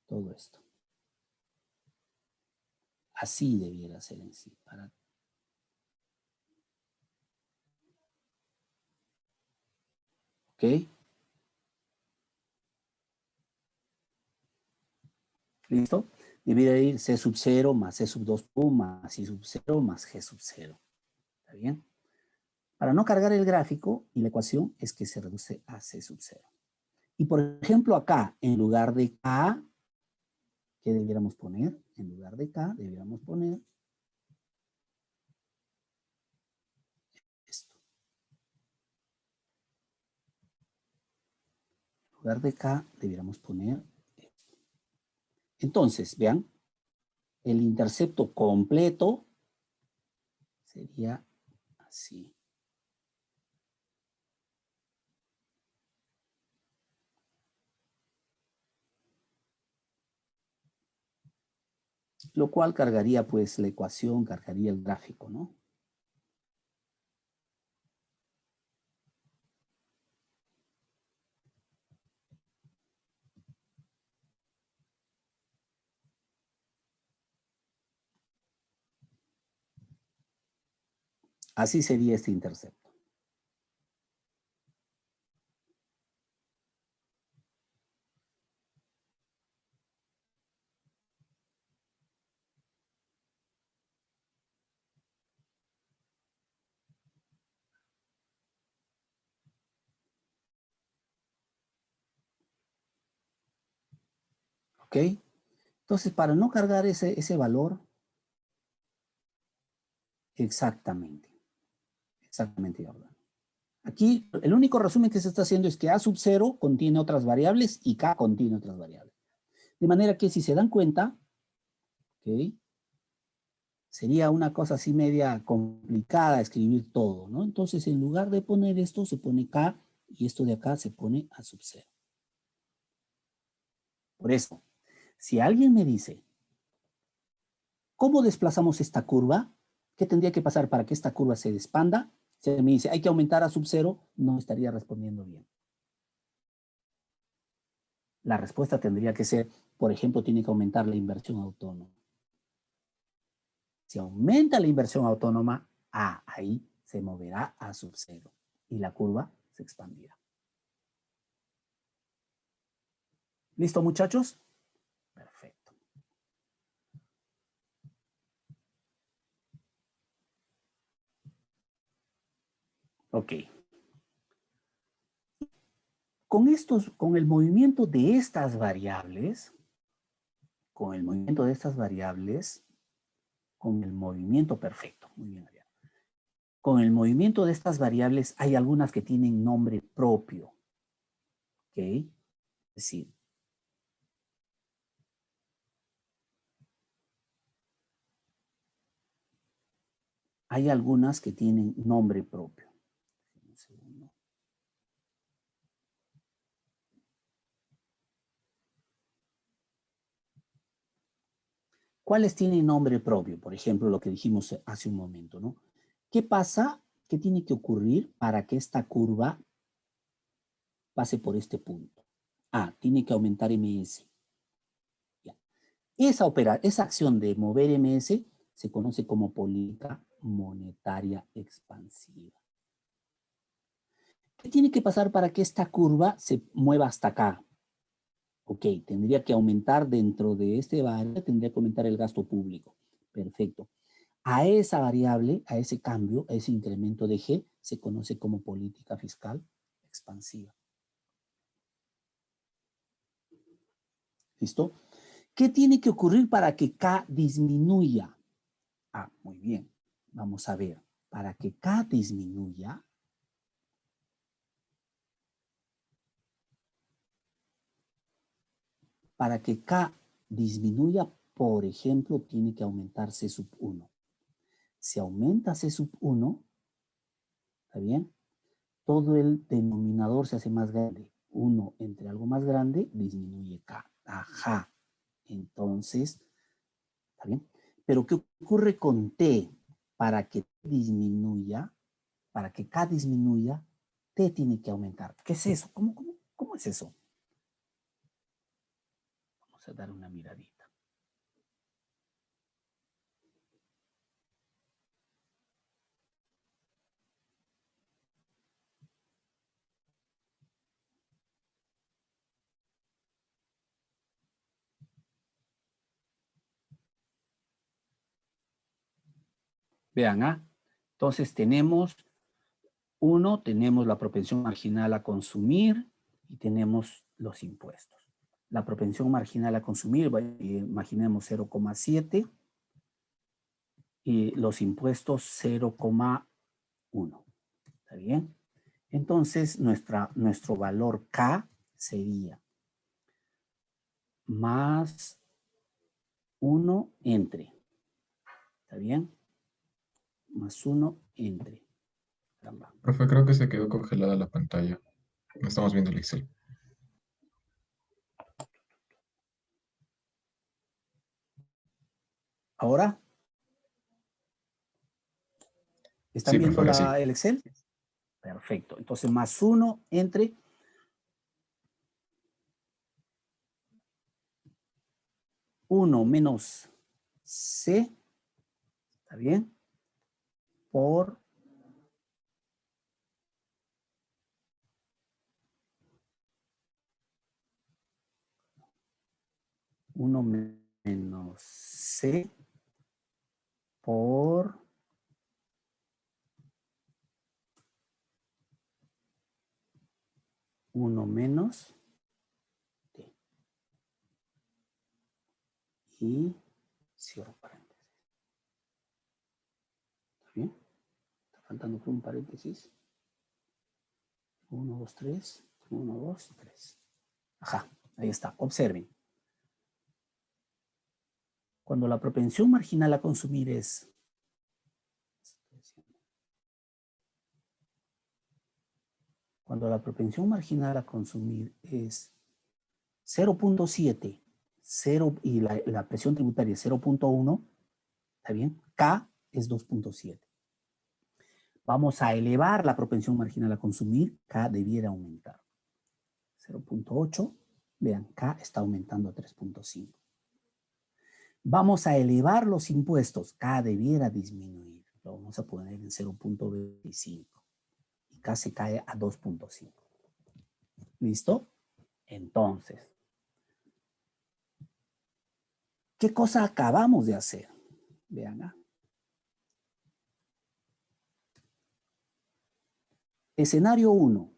A: todo esto. Así debiera ser en sí. ¿Ok? ¿Listo? Debiera ir C sub 0 más C sub 2 más I sub 0 más G sub 0. ¿Está bien? Para no cargar el gráfico y la ecuación es que se reduce a C sub 0. Y por ejemplo acá, en lugar de K, ¿qué debiéramos poner? En lugar de K, debiéramos poner esto. En lugar de K, debiéramos poner esto. Entonces, vean, el intercepto completo sería así. Lo cual cargaría pues la ecuación, cargaría el gráfico, ¿no? Así sería este intercepto. ¿Ok? Entonces, para no cargar ese valor, exactamente, Jordán. Aquí, el único resumen que se está haciendo es que A sub 0 contiene otras variables y K contiene otras variables. De manera que si se dan cuenta, ¿ok? Sería una cosa así media complicada escribir todo, ¿no? Entonces, en lugar de poner esto, se pone K y esto de acá se pone A sub 0. Por eso, si alguien me dice, ¿cómo desplazamos esta curva? ¿Qué tendría que pasar para que esta curva se expanda? Si me dice, hay que aumentar a sub 0, no estaría respondiendo bien. La respuesta tendría que ser, por ejemplo, tiene que aumentar la inversión autónoma. Si aumenta la inversión autónoma, ahí se moverá a sub 0 y la curva se expandirá. ¿Listo, muchachos? Perfecto. Ok. Con el movimiento de estas variables, con el movimiento perfecto, muy bien, Ariana. Con el movimiento de estas variables hay algunas que tienen nombre propio. ¿Ok? Es decir, hay algunas que tienen nombre propio. Un segundo. ¿Cuáles tienen nombre propio? Por ejemplo, lo que dijimos hace un momento, ¿no? ¿Qué pasa? ¿Qué tiene que ocurrir para que esta curva pase por este punto? Tiene que aumentar MS. Ya. Esa acción de mover MS se conoce como política monetaria expansiva. ¿Qué tiene que pasar para que esta curva se mueva hasta acá? Ok, tendría que aumentar dentro de este variable, tendría que aumentar el gasto público. Perfecto. A esa variable, a ese cambio, a ese incremento de G, se conoce como política fiscal expansiva. ¿Listo? ¿Qué tiene que ocurrir para que K disminuya? Muy bien. Vamos a ver. Para que K disminuya, disminuya, por ejemplo, tiene que aumentar C sub 1. Si aumenta C sub 1, ¿está bien? Todo el denominador se hace más grande. 1 entre algo más grande disminuye K. Ajá. Entonces, ¿está bien? Pero ¿qué ocurre con T? Para que disminuya, para que K disminuya, T tiene que aumentar. ¿Qué es eso? ¿Cómo es eso? Vamos a dar una miradita. Vean, entonces tenemos tenemos la propensión marginal a consumir y tenemos los impuestos. La propensión marginal a consumir, imaginemos 0,7 y los impuestos 0,1. ¿Está bien? Entonces nuestro valor K sería más 1 entre. ¿Está bien? Más 1 entre. Caramba.
J: Profe, creo que se quedó congelada la pantalla. No estamos viendo el Excel.
A: ¿Ahora? ¿Están
J: Sí,
A: viendo
J: profe, ahora sí.
A: el Excel? Perfecto. Entonces, más 1 entre 1 menos C, ¿está bien? Por 1 menos C por 1 menos T. Y cierro paréntesis. ¿Está bien? Está faltando un paréntesis. 1, 2, 3. 1, 2, 3. Ajá, ahí está. Observen. Cuando la propensión marginal a consumir es es 0.7, 0 y la presión tributaria es 0.1, ¿está bien? K es 2.7. Vamos a elevar la propensión marginal a consumir, K debiera aumentar. 0.8, vean, K está aumentando a 3.5. Vamos a elevar los impuestos, K debiera disminuir. Lo vamos a poner en 0.25. Y K se cae a 2.5. ¿Listo? Entonces, ¿qué cosa acabamos de hacer? Vean. Escenario 1,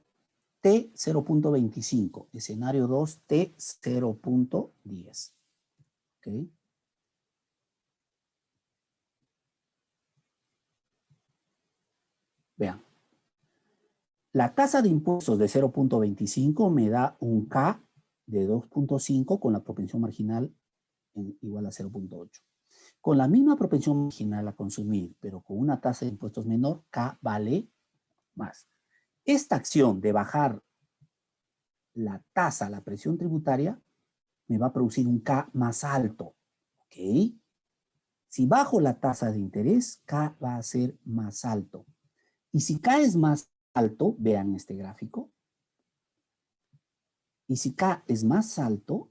A: T 0.25. Escenario 2, T 0.10. ¿Ok? Vean. La tasa de impuestos de 0.25 me da un K de 2.5 con la propensión marginal igual a 0.8. Con la misma propensión marginal a consumir, pero con una tasa de impuestos menor, K vale más. Esta acción de bajar la tasa, la presión tributaria, me va a producir un K más alto. ¿Ok? Si bajo la tasa de interés, K va a ser más alto. Y si K es más alto, vean este gráfico. Y si K es más alto,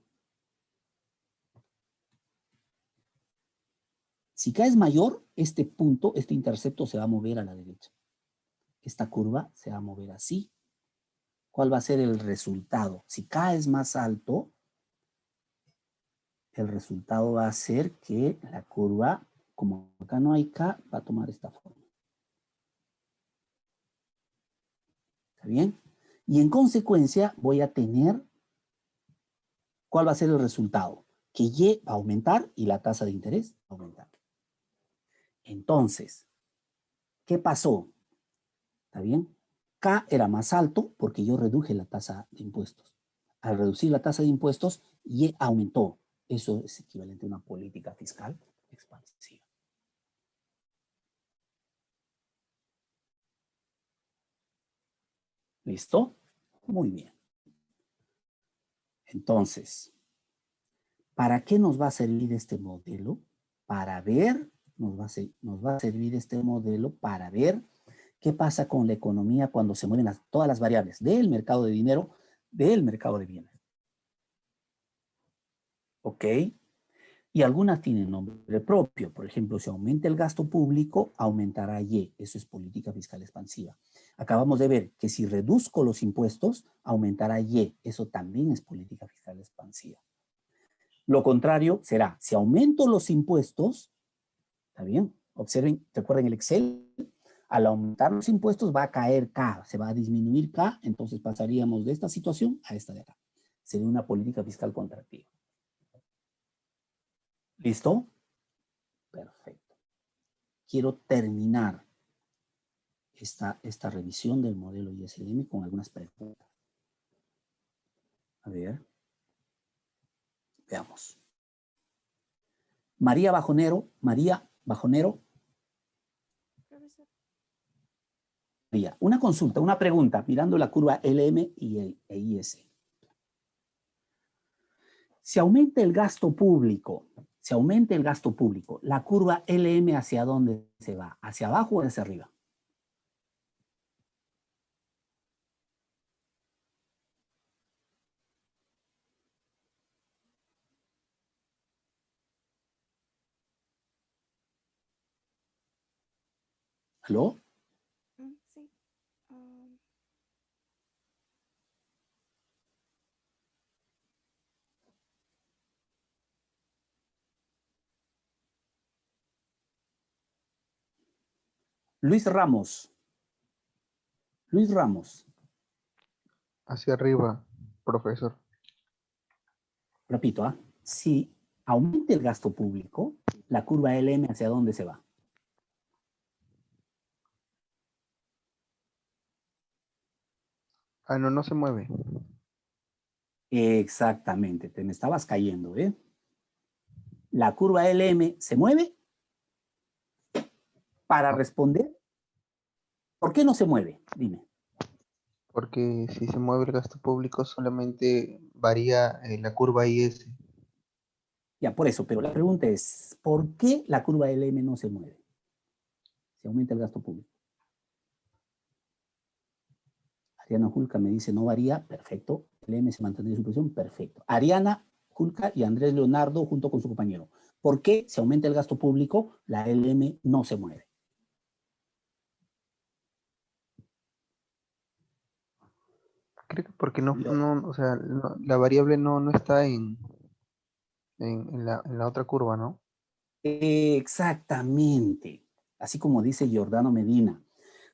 A: si K es mayor, este punto, este intercepto se va a mover a la derecha. Esta curva se va a mover así. ¿Cuál va a ser el resultado? Si K es más alto, el resultado va a ser que la curva, como acá no hay K, va a tomar esta forma. ¿Está bien? Y en consecuencia voy a tener, ¿cuál va a ser el resultado? Que Y va a aumentar y la tasa de interés va a aumentar. Entonces, ¿qué pasó? ¿Está bien? K era más alto porque yo reduje la tasa de impuestos. Al reducir la tasa de impuestos, Y aumentó. Eso es equivalente a una política fiscal expansiva. ¿Listo? Muy bien. Entonces, ¿para qué nos va a servir este modelo? Para ver, nos va a servir este modelo para ver qué pasa con la economía cuando se mueven todas las variables del mercado de dinero, del mercado de bienes. ¿Ok? Y algunas tienen nombre propio. Por ejemplo, si aumenta el gasto público, aumentará Y. Eso es política fiscal expansiva. Acabamos de ver que si reduzco los impuestos, aumentará Y. Eso también es política fiscal expansiva. Lo contrario será, si aumento los impuestos, ¿está bien? Observen, recuerden el Excel, al aumentar los impuestos va a caer K, se va a disminuir K, entonces pasaríamos de esta situación a esta de acá. Sería una política fiscal contractiva. ¿Listo? Perfecto. Quiero terminar esta revisión del modelo ISLM con algunas preguntas. A ver. Veamos. María Bajonero.
H: Profesor.
A: María, una consulta, una pregunta, mirando la curva LM e IS. Si aumenta el gasto público, la curva LM ¿hacia dónde se va? ¿Hacia abajo o hacia arriba? ¿Aló?
H: Sí.
A: Luis Ramos.
D: Hacia arriba, profesor.
A: Repito, si aumenta el gasto público, la curva LM ¿hacia dónde se va?
D: Ah, no, no se mueve.
A: Exactamente, te me estabas cayendo, ¿eh? La curva LM se mueve. Para responder, ¿por qué no se mueve? Dime.
M: Porque si se mueve el gasto público solamente varía la curva IS.
A: Ya, por eso, pero la pregunta es, ¿por qué la curva LM no se mueve? Si aumenta el gasto público. Ariana Julca me dice, no varía, perfecto. LM se mantendría en su posición, perfecto. Ariana Julca y Andrés Leonardo junto con su compañero. ¿Por qué si aumenta el gasto público, la LM no se mueve?
M: Creo que porque o sea, la variable no está en la otra curva, ¿no?
A: Exactamente. Así como dice Giordano Medina.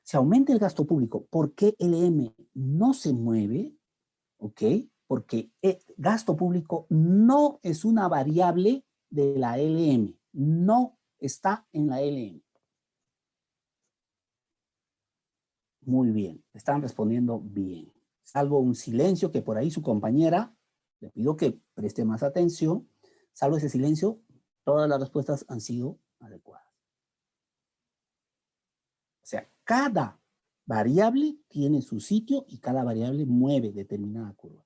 A: Si aumenta el gasto público, ¿por qué LM no se mueve? ¿Ok? Porque el gasto público no es una variable de la LM. No está en la LM. Muy bien. Están respondiendo bien. Salvo un silencio que por ahí su compañera, le pido que preste más atención. Salvo ese silencio, todas las respuestas han sido adecuadas. O sea, cada variable tiene su sitio y cada variable mueve determinada curva.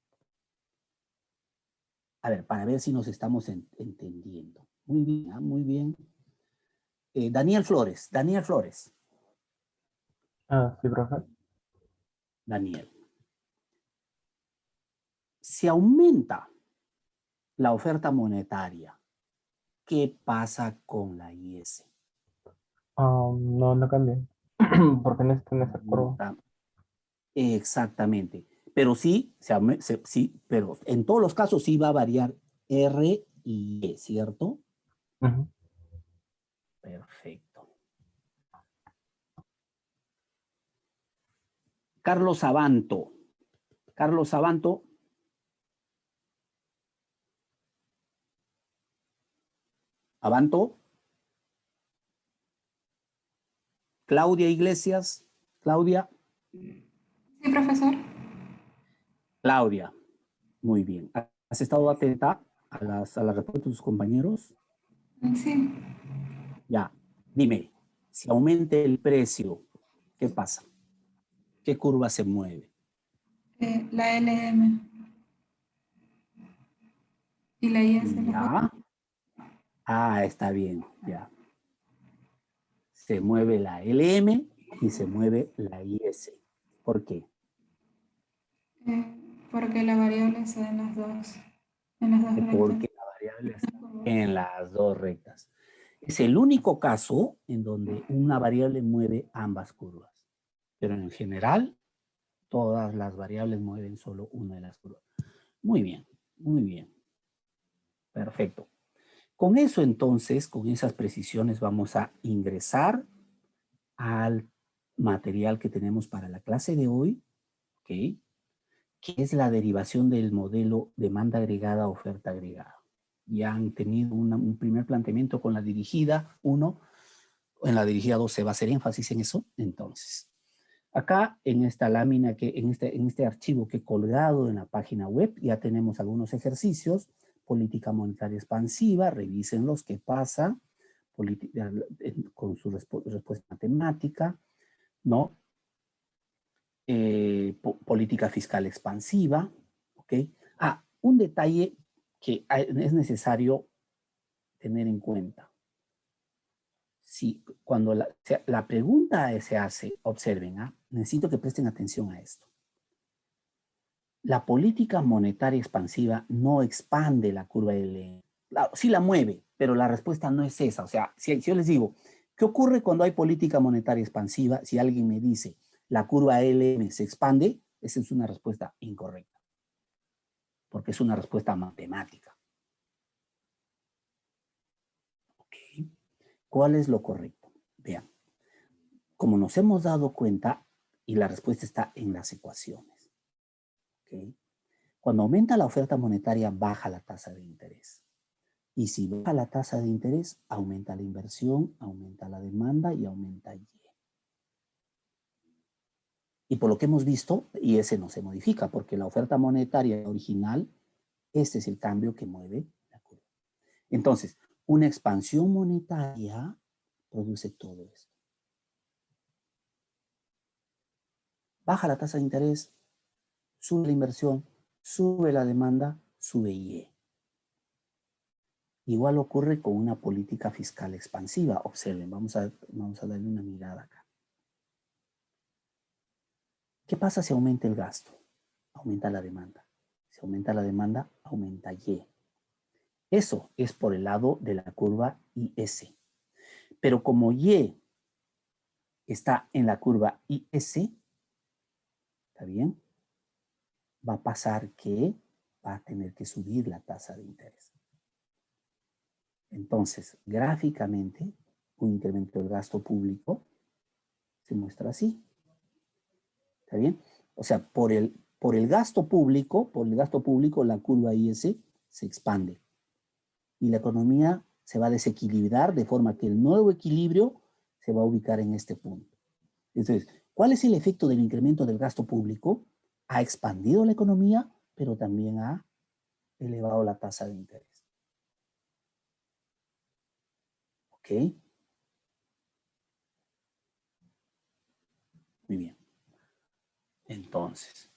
A: A ver, para ver si nos estamos entendiendo. Muy bien, muy bien. Daniel Flores.
N: Sí, profe.
A: Daniel. Si aumenta la oferta monetaria, ¿qué pasa con la IS?
N: No cambia. Porque no está en esa curva.
A: Exactamente. Pero sí, sí, pero en todos los casos sí va a variar R y E, ¿cierto? Perfecto. Carlos Abanto. Abanto. Claudia Iglesias. Claudia.
O: Sí, profesor.
A: Claudia. Muy bien. ¿Has estado atenta a la respuesta de tus compañeros?
O: Sí.
A: Ya, dime, si aumenta el precio, ¿qué pasa? ¿Qué curva se mueve?
O: La LM. Y la IS.
A: Ya. Ah, está bien, ya. Se mueve la LM y se mueve la IS. ¿Por qué?
O: Porque la variable está en las dos. En las dos rectas.
A: Porque la variable está en las dos rectas. Es el único caso en donde una variable mueve ambas curvas. Pero en general, todas las variables mueven solo una de las curvas. Muy bien, muy bien. Perfecto. Con eso entonces, con esas precisiones, vamos a ingresar al material que tenemos para la clase de hoy, ¿ok? Que es la derivación del modelo demanda agregada, oferta agregada. Ya han tenido un primer planteamiento con la dirigida 1, en la dirigida 2 se va a hacer énfasis en eso. Entonces, acá en esta lámina, en este archivo que he colgado en la página web, ya tenemos algunos ejercicios. Política monetaria expansiva, revisen los que pasa con su respuesta matemática, ¿no? Política fiscal expansiva, ¿ok? Ah, un detalle que es necesario tener en cuenta. Si cuando la pregunta se hace, observen, necesito que presten atención a esto. La política monetaria expansiva no expande la curva LM. Claro, sí la mueve, pero la respuesta no es esa. O sea, si yo les digo, ¿qué ocurre cuando hay política monetaria expansiva? Si alguien me dice, la curva LM se expande, esa es una respuesta incorrecta. Porque es una respuesta matemática. ¿Ok? ¿Cuál es lo correcto? Vean, como nos hemos dado cuenta, y la respuesta está en las ecuaciones. ¿Ok? Cuando aumenta la oferta monetaria, baja la tasa de interés. Y si baja la tasa de interés, aumenta la inversión, aumenta la demanda y aumenta Y. Y por lo que hemos visto, y ese no se modifica, porque la oferta monetaria original, este es el cambio que mueve la curva. Entonces, una expansión monetaria produce todo esto. Baja la tasa de interés, sube la inversión, sube la demanda, sube Y. Igual ocurre con una política fiscal expansiva. Observen, vamos a darle una mirada acá. ¿Qué pasa si aumenta el gasto? Aumenta la demanda. Si aumenta la demanda, aumenta Y. Eso es por el lado de la curva IS. Pero como Y está en la curva IS, ¿está bien? Va a pasar que va a tener que subir la tasa de interés. Entonces, gráficamente, un incremento del gasto público se muestra así. ¿Está bien? O sea, por el gasto público, la curva IS se expande. Y la economía se va a desequilibrar de forma que el nuevo equilibrio se va a ubicar en este punto. Entonces, ¿cuál es el efecto del incremento del gasto público? Ha expandido la economía, pero también ha elevado la tasa de interés. ¿Ok? Muy bien. Entonces,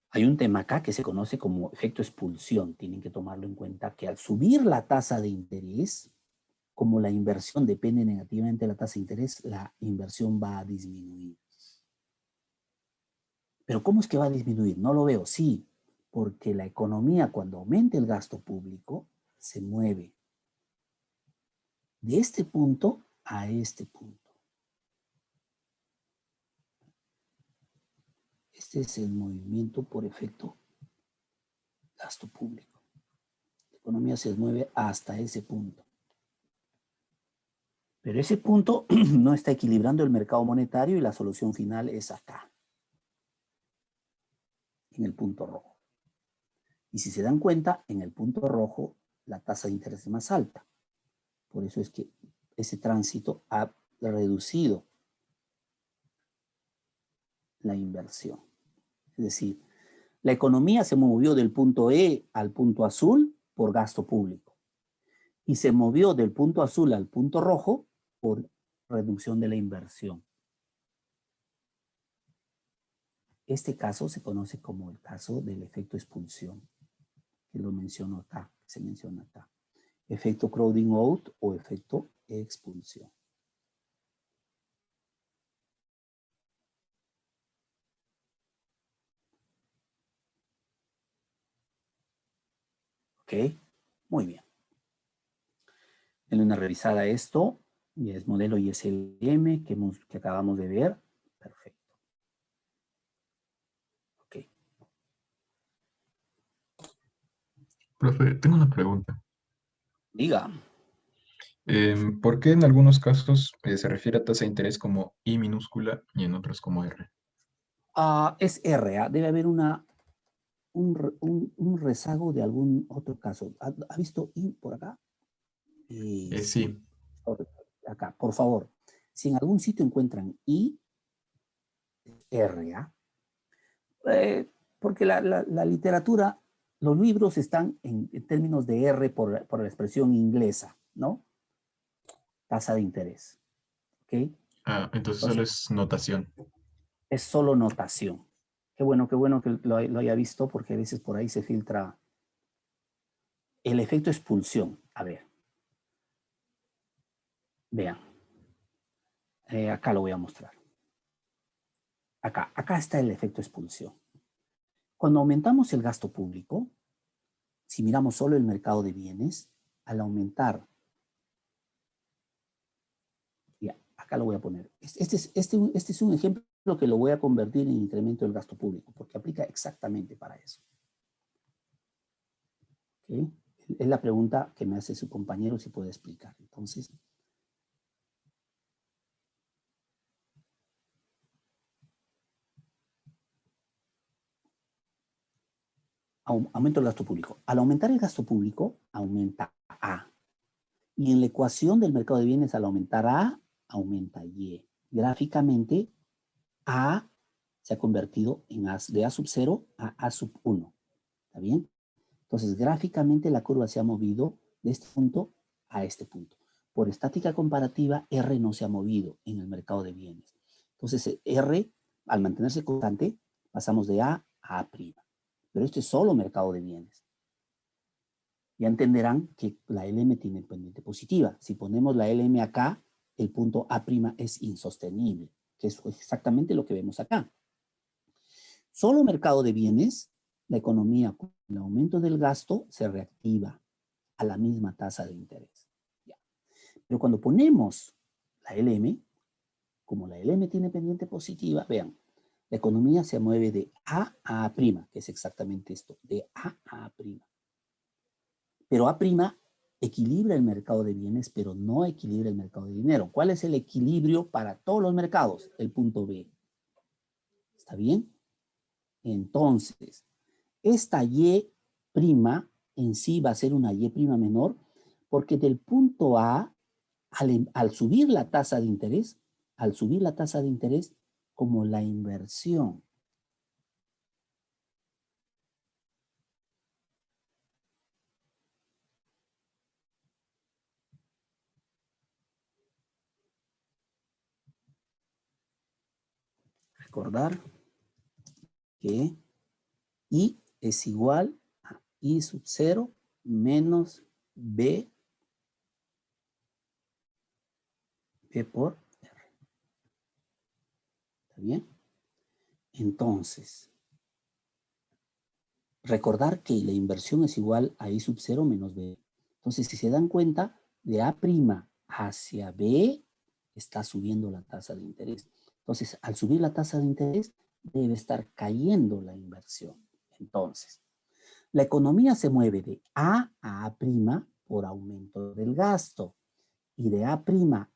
A: hay un tema acá que se conoce como efecto expulsión. Tienen que tomarlo en cuenta que al subir la tasa de interés, como la inversión depende negativamente de la tasa de interés, la inversión va a disminuir. ¿Pero cómo es que va a disminuir? No lo veo. Sí, porque la economía cuando aumente el gasto público se mueve de este punto a este punto. Este es el movimiento por efecto gasto público. La economía se mueve hasta ese punto. Pero ese punto no está equilibrando el mercado monetario y la solución final es acá, en el punto rojo. Y si se dan cuenta, en el punto rojo la tasa de interés es más alta. Por eso es que ese tránsito ha reducido la inversión. Es decir, la economía se movió del punto E al punto azul por gasto público. Y se movió del punto azul al punto rojo por reducción de la inversión. Este caso se conoce como el caso del efecto expulsión, que lo menciono acá, se menciona acá. Efecto crowding out o efecto expulsión. Ok, muy bien. Denle una revisada a esto. Y es modelo ISLM que acabamos de ver. Perfecto. Ok.
J: Profe, tengo una pregunta.
A: Diga.
J: ¿Por qué en algunos casos se refiere a tasa de interés como I minúscula y en otros como R?
A: Es R, debe haber un rezago de algún otro caso. ¿Ha visto I por acá?
J: Sí.
A: Acá, por favor. Si en algún sitio encuentran I, R, porque la literatura, los libros están en términos de R por la expresión inglesa, ¿no? Tasa de interés. ¿Ok?
J: Entonces solo es notación.
A: Es solo notación. Qué bueno que lo haya visto, porque a veces por ahí se filtra el efecto expulsión. A ver. Vean. Acá lo voy a mostrar. Acá está el efecto expulsión. Cuando aumentamos el gasto público, si miramos solo el mercado de bienes, al aumentar, ya, acá lo voy a poner. Este es un ejemplo que lo voy a convertir en incremento del gasto público, porque aplica exactamente para eso. ¿Okay? Es la pregunta que me hace su compañero, si puede explicar. Entonces, aumento el gasto público. Al aumentar el gasto público, aumenta A. Y en la ecuación del mercado de bienes, al aumentar A, aumenta Y. Gráficamente, A se ha convertido en de A sub 0 a A sub 1. ¿Está bien? Entonces, gráficamente la curva se ha movido de este punto a este punto. Por estática comparativa, R no se ha movido en el mercado de bienes. Entonces, R, al mantenerse constante, pasamos de A a A'. Pero esto es solo mercado de bienes. Ya entenderán que la LM tiene pendiente positiva. Si ponemos la LM acá, el punto A' es insostenible, que es exactamente lo que vemos acá. Solo mercado de bienes, la economía con el aumento del gasto se reactiva a la misma tasa de interés. Ya. Pero cuando ponemos la LM, como la LM tiene pendiente positiva, vean, la economía se mueve de A a A', que es exactamente esto, de A a A'. Pero A' equilibra el mercado de bienes, pero no equilibra el mercado de dinero. ¿Cuál es el equilibrio para todos los mercados? El punto B. ¿Está bien? Entonces, esta Y' en sí va a ser una Y' menor, porque del punto A, al subir la tasa de interés, como la inversión recordar que I es igual a I sub 0 menos B por R. ¿Está bien? Entonces, recordar que la inversión es igual a I sub 0 menos B. Entonces, si se dan cuenta, de A' hacia B está subiendo la tasa de interés. Entonces, al subir la tasa de interés, debe estar cayendo la inversión. Entonces, la economía se mueve de A a A' por aumento del gasto y de A'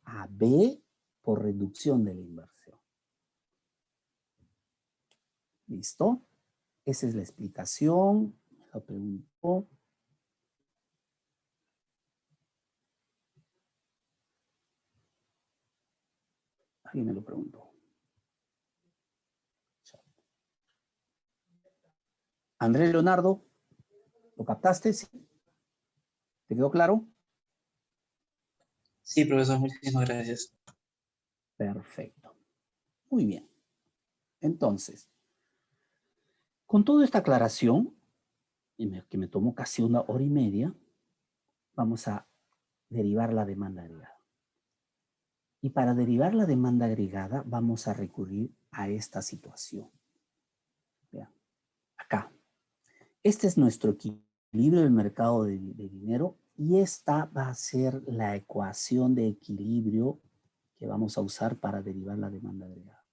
A: a B por reducción de la inversión. ¿Listo? Esa es la explicación. Me lo preguntó. Alguien me lo preguntó. Andrés Leonardo, ¿lo captaste? Sí. ¿Te quedó claro?
B: Sí, profesor, muchísimas gracias.
A: Perfecto. Muy bien. Entonces, con toda esta aclaración, que me tomó casi 1 hora y media, vamos a derivar la demanda agregada. Y para derivar la demanda agregada, vamos a recurrir a esta situación. Vean, acá. Este es nuestro equilibrio del mercado de dinero y esta va a ser la ecuación de equilibrio que vamos a usar para derivar la demanda agregada.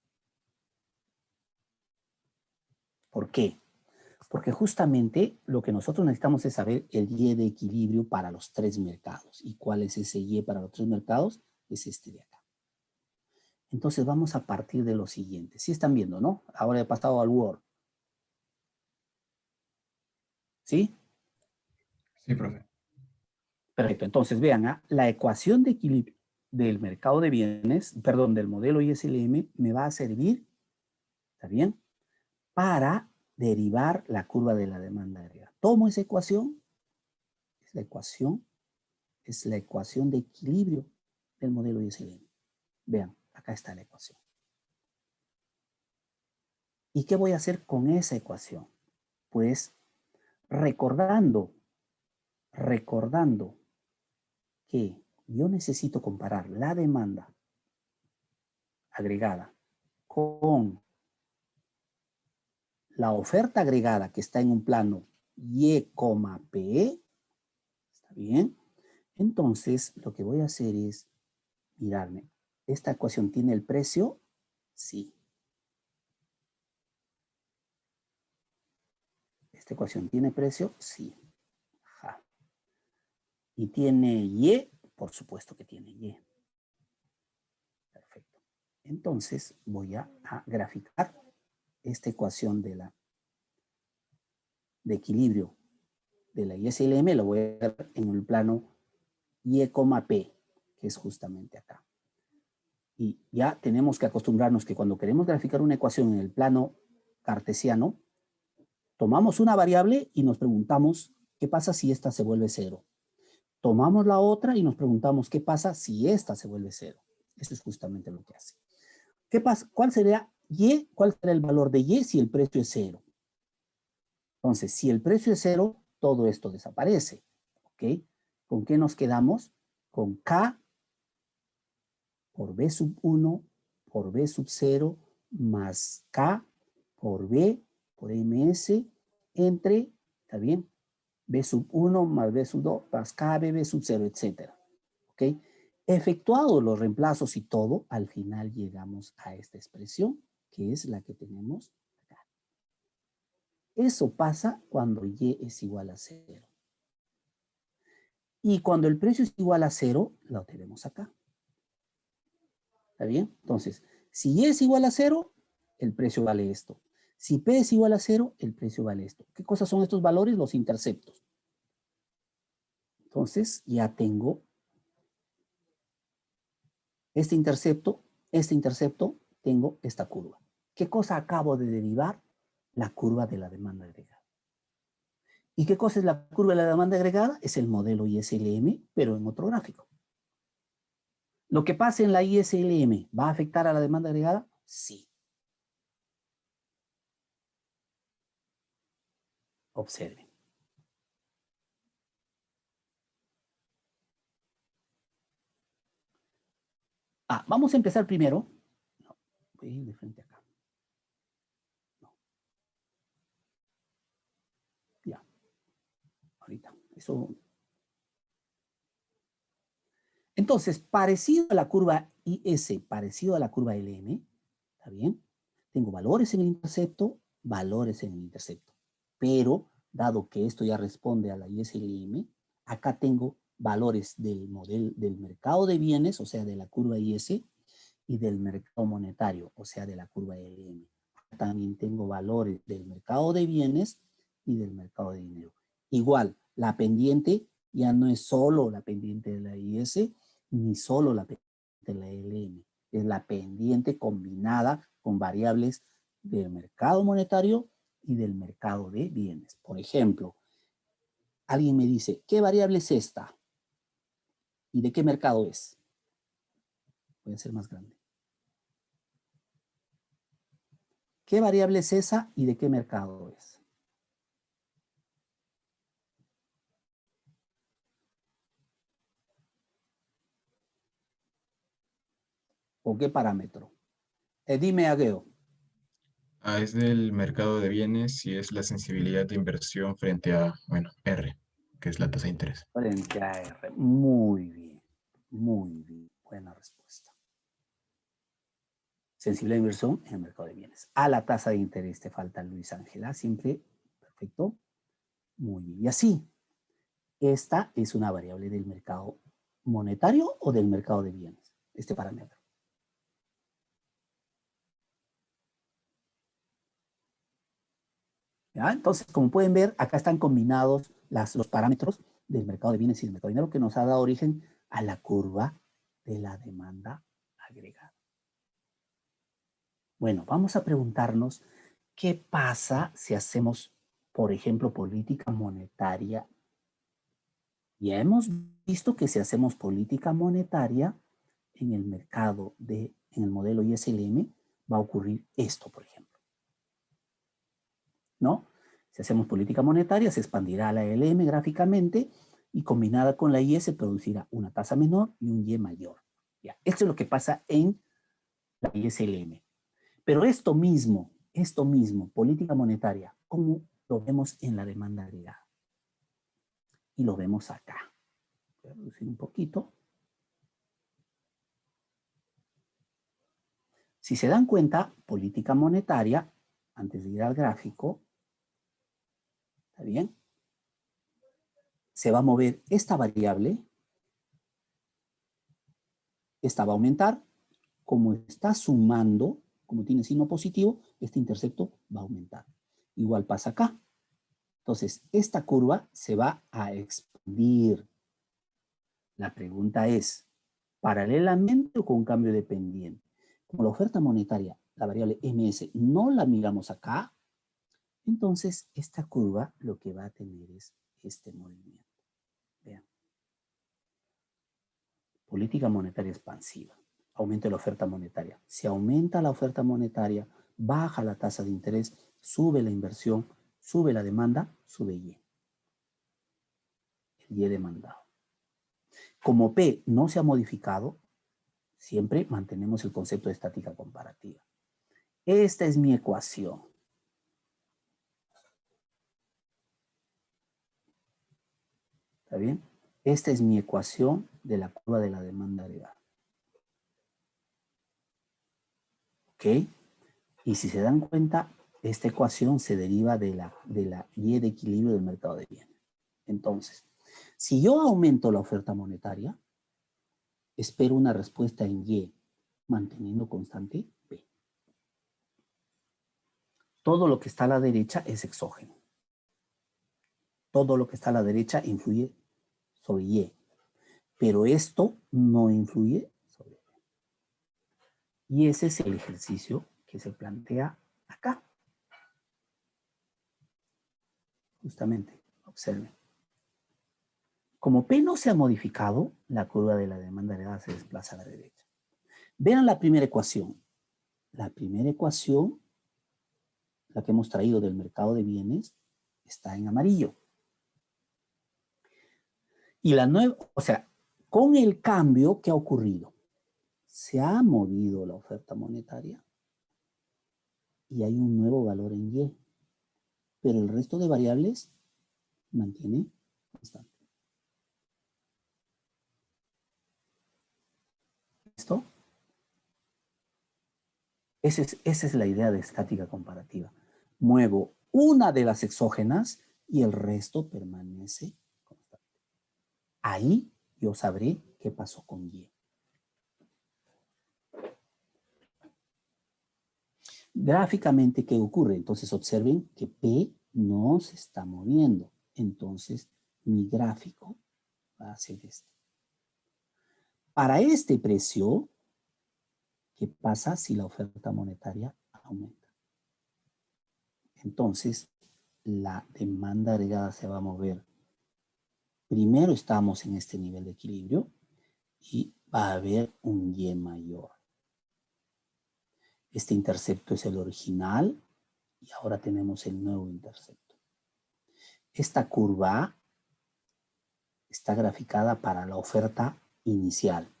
A: ¿Por qué? Porque justamente lo que nosotros necesitamos es saber el Y de equilibrio para los 3 mercados. ¿Y cuál es ese Y para los 3 mercados? Es este de acá. Entonces vamos a partir de lo siguiente. Sí están viendo, ¿no? Ahora he pasado al Word. ¿Sí?
J: Sí, profe.
A: Perfecto. Entonces vean, la ecuación de equilibrio del mercado de bienes, perdón, del modelo ISLM me va a servir, ¿está bien? Para derivar la curva de la demanda agregada. Tomo esa ecuación, es la ecuación de equilibrio del modelo ISLM. Vean, acá está la ecuación. ¿Y qué voy a hacer con esa ecuación? Pues recordando que yo necesito comparar la demanda agregada con la oferta agregada que está en un plano Y, P, ¿está bien? Entonces, lo que voy a hacer es mirarme. ¿Esta ecuación tiene el precio? Sí. ¿Esta ecuación tiene precio? Sí. Ajá. ¿Y tiene Y? Por supuesto que tiene Y. Perfecto. Entonces, voy a graficar esta ecuación de equilibrio de la ISLM, lo voy a ver en el plano Y, P, que es justamente acá. Y ya tenemos que acostumbrarnos que cuando queremos graficar una ecuación en el plano cartesiano, tomamos una variable y nos preguntamos, ¿qué pasa si esta se vuelve 0? Tomamos la otra y nos preguntamos, ¿qué pasa si esta se vuelve 0? Eso es justamente lo que hace. ¿Qué pasa? ¿Cuál sería Y? ¿Cuál será el valor de Y si el precio es 0? Entonces, si el precio es 0, todo esto desaparece. ¿Ok? ¿Con qué nos quedamos? Con K por B sub 1 por B sub 0 más K por B por MS entre, ¿está bien? B sub 1 más B sub 2 más KB, B sub 0, etc. ¿Ok? Efectuados los reemplazos y todo, al final llegamos a esta expresión, que es la que tenemos acá. Eso pasa cuando Y es igual a 0. Y cuando el precio es igual a 0, lo tenemos acá. ¿Está bien? Entonces, si Y es igual a 0, el precio vale esto. Si P es igual a 0, el precio vale esto. ¿Qué cosas son estos valores? Los interceptos. Entonces, ya tengo este intercepto, tengo esta curva. ¿Qué cosa acabo de derivar? La curva de la demanda agregada. ¿Y qué cosa es la curva de la demanda agregada? Es el modelo ISLM, pero en otro gráfico. ¿Lo que pasa en la ISLM va a afectar a la demanda agregada? Sí. Observen. Vamos a empezar primero. No, voy a ir de frente acá. No. Ya. Ahorita. Eso. Entonces, parecido a la curva IS, parecido a la curva LM, ¿está bien? Tengo valores en el intercepto, valores en el intercepto. Pero, dado que esto ya responde a la ISLM, acá tengo valores del mercado de bienes, o sea, de la curva IS, y del mercado monetario, o sea, de la curva LM. También tengo valores del mercado de bienes y del mercado de dinero. Igual, la pendiente ya no es solo la pendiente de la IS, ni solo la pendiente de la LM. Es la pendiente combinada con variables del mercado monetario y del mercado de bienes. Por ejemplo, alguien me dice, ¿qué variable es esta? ¿Y de qué mercado es? Voy a hacer más grande. ¿Qué variable es esa y de qué mercado es? ¿O qué parámetro? Dime, Ageo.
J: Es del mercado de bienes y es la sensibilidad de inversión frente a, bueno, R, que es la tasa de interés.
A: Frente a R. Muy bien. Muy bien. Buena respuesta. Sensibilidad de inversión en el mercado de bienes. A la tasa de interés te falta Luis Ángela. Siempre. Perfecto. Muy bien. Y así. Esta es una variable del mercado monetario o del mercado de bienes. Este parámetro. ¿Ya? Entonces, como pueden ver, acá están combinados los parámetros del mercado de bienes y del mercado de dinero que nos ha dado origen a la curva de la demanda agregada. Bueno, vamos a preguntarnos qué pasa si hacemos, por ejemplo, política monetaria. Ya hemos visto que si hacemos política monetaria en el mercado en el modelo ISLM, va a ocurrir esto, por ejemplo. ¿No? Si hacemos política monetaria, se expandirá la LM gráficamente y combinada con la Y se producirá una tasa menor y un Y mayor. ¿Ya? Esto es lo que pasa en la ISLM. Pero esto mismo, política monetaria, ¿cómo lo vemos en la demanda agregada? Y lo vemos acá. Voy a reducir un poquito. Si se dan cuenta, política monetaria, antes de ir al gráfico, ¿está bien? Se va a mover esta variable. Esta va a aumentar. Como está sumando, como tiene signo positivo, este intercepto va a aumentar. Igual pasa acá. Entonces, esta curva se va a expandir. La pregunta es, ¿paralelamente o con cambio dependiente? Como la oferta monetaria, la variable MS, no la miramos acá, entonces esta curva lo que va a tener es este movimiento. Vean. Política monetaria expansiva. Aumenta la oferta monetaria. Si aumenta la oferta monetaria, baja la tasa de interés, sube la inversión, sube la demanda, sube Y. El Y demandado. Como P no se ha modificado, siempre mantenemos el concepto de estática comparativa. Esta es mi ecuación. ¿Está bien? Esta es mi ecuación de la curva de la demanda agregada. ¿Ok? Y si se dan cuenta, esta ecuación se deriva de la Y de equilibrio del mercado de bienes. Entonces, si yo aumento la oferta monetaria, espero una respuesta en Y, manteniendo constante P. Todo lo que está a la derecha es exógeno. Todo lo que está a la derecha influye sobre Y. Pero esto no influye sobre Y. Y ese es el ejercicio que se plantea acá. Justamente, observen. Como P no se ha modificado, la curva de la demanda agregada se desplaza a la derecha. Vean la primera ecuación. La primera ecuación, la que hemos traído del mercado de bienes, está en amarillo. Y la nueva, o sea, con el cambio, ¿qué ha ocurrido? Se ha movido la oferta monetaria y hay un nuevo valor en Y. Pero el resto de variables mantiene constante. ¿Listo? Esa es la idea de estática comparativa. Muevo una de las exógenas y el resto permanece constante. Ahí yo sabré qué pasó con Y. Gráficamente, ¿qué ocurre? Entonces observen que P no se está moviendo. Entonces mi gráfico va a ser este. Para este precio, ¿qué pasa si la oferta monetaria aumenta? Entonces la demanda agregada se va a mover Primero estamos en este nivel de equilibrio y va a haber un Y mayor. Este intercepto es el original y ahora tenemos el nuevo intercepto. Esta curva está graficada para la oferta inicial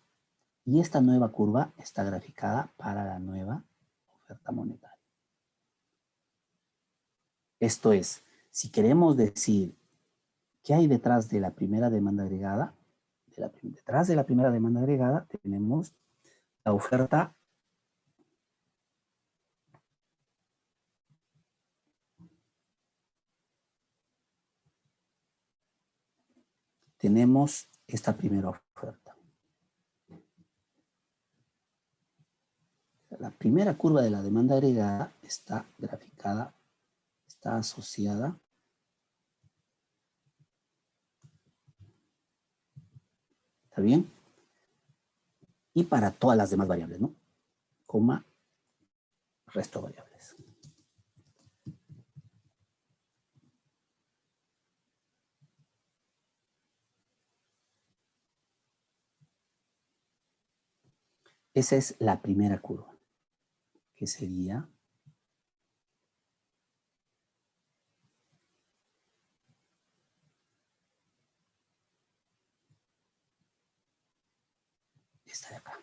A: y esta nueva curva está graficada para la nueva oferta monetaria. Esto es, si queremos decir qué hay detrás de la primera demanda agregada, detrás de la primera demanda agregada tenemos la oferta tenemos esta primera oferta. La primera curva de la demanda agregada está graficada, está asociada ¿está bien? Y para todas las demás variables, ¿no? Coma, resto de variables. Esa es la primera curva, que sería esta de acá.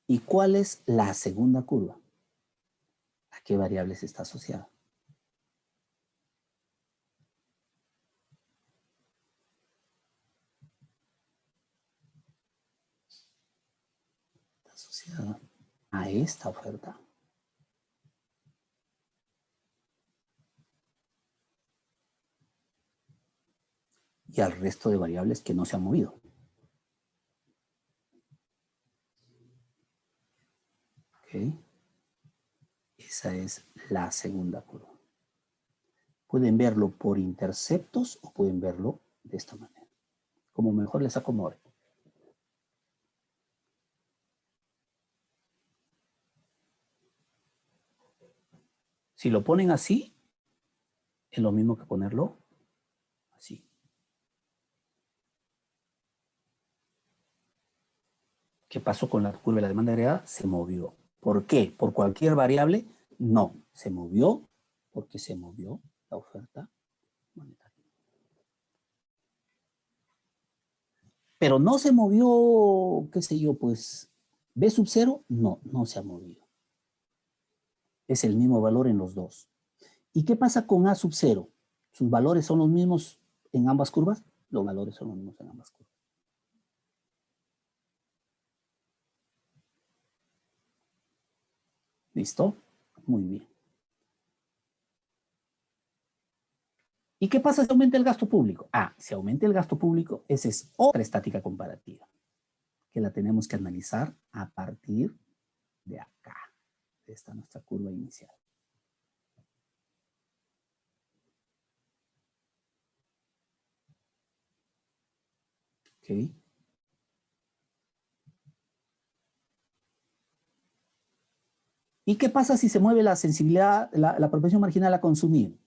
A: ¿Y cuál es la segunda curva? ¿A qué variables está asociada? Está asociada a esta oferta. Y al resto de variables que no se han movido. ¿Ok? Esa es la segunda curva. Pueden verlo por interceptos o pueden verlo de esta manera. Como mejor les acomode. Si lo ponen así, es lo mismo que ponerlo así. ¿Qué pasó con la curva de la demanda agregada? Se movió. ¿Por qué? ¿Por cualquier variable? No. Se movió porque se movió la oferta monetaria. Pero no se movió, qué sé yo, pues, B sub 0. No, no se ha movido. Es el mismo valor en los dos. ¿Y qué pasa con A sub 0? ¿Sus valores son los mismos en ambas curvas? Los valores son los mismos en ambas curvas. ¿Listo? Muy bien. ¿Y qué pasa si aumenta el gasto público? Si aumenta el gasto público, esa es otra estática comparativa, que la tenemos que analizar a partir de acá. Esta es nuestra curva inicial. ¿Ok? ¿Y qué pasa si se mueve la sensibilidad, la propensión marginal a consumir?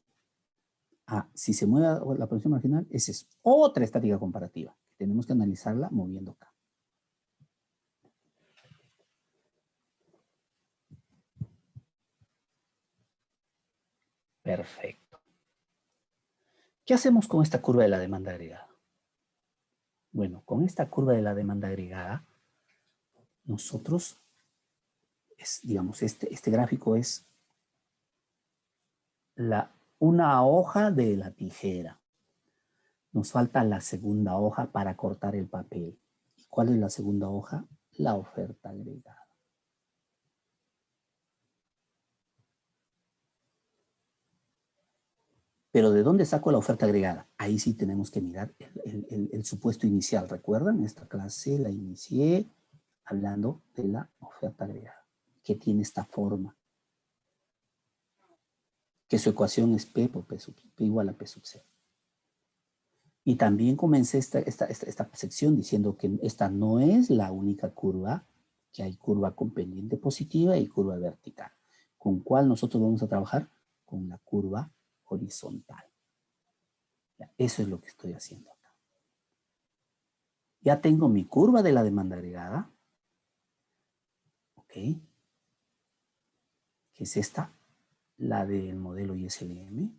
A: Si se mueve la propensión marginal, esa es otra estática comparativa. Tenemos que analizarla moviendo acá. Perfecto. ¿Qué hacemos con esta curva de la demanda agregada? Bueno, con esta curva de la demanda agregada, nosotros, digamos, este gráfico es una hoja de la tijera. Nos falta la segunda hoja para cortar el papel. ¿Y cuál es la segunda hoja? La oferta agregada. Pero ¿de dónde saco la oferta agregada? Ahí sí tenemos que mirar el supuesto inicial. ¿Recuerdan? Esta clase la inicié hablando de la oferta agregada, que tiene esta forma. Que su ecuación es P por P igual a P sub 0. Y también comencé esta sección diciendo que esta no es la única curva, que hay curva con pendiente positiva y curva vertical. ¿Con cuál nosotros vamos a trabajar? Con la curva horizontal. Ya, eso es lo que estoy haciendo acá. Ya tengo mi curva de la demanda agregada. ¿Ok? Que es esta, la del modelo ISLM.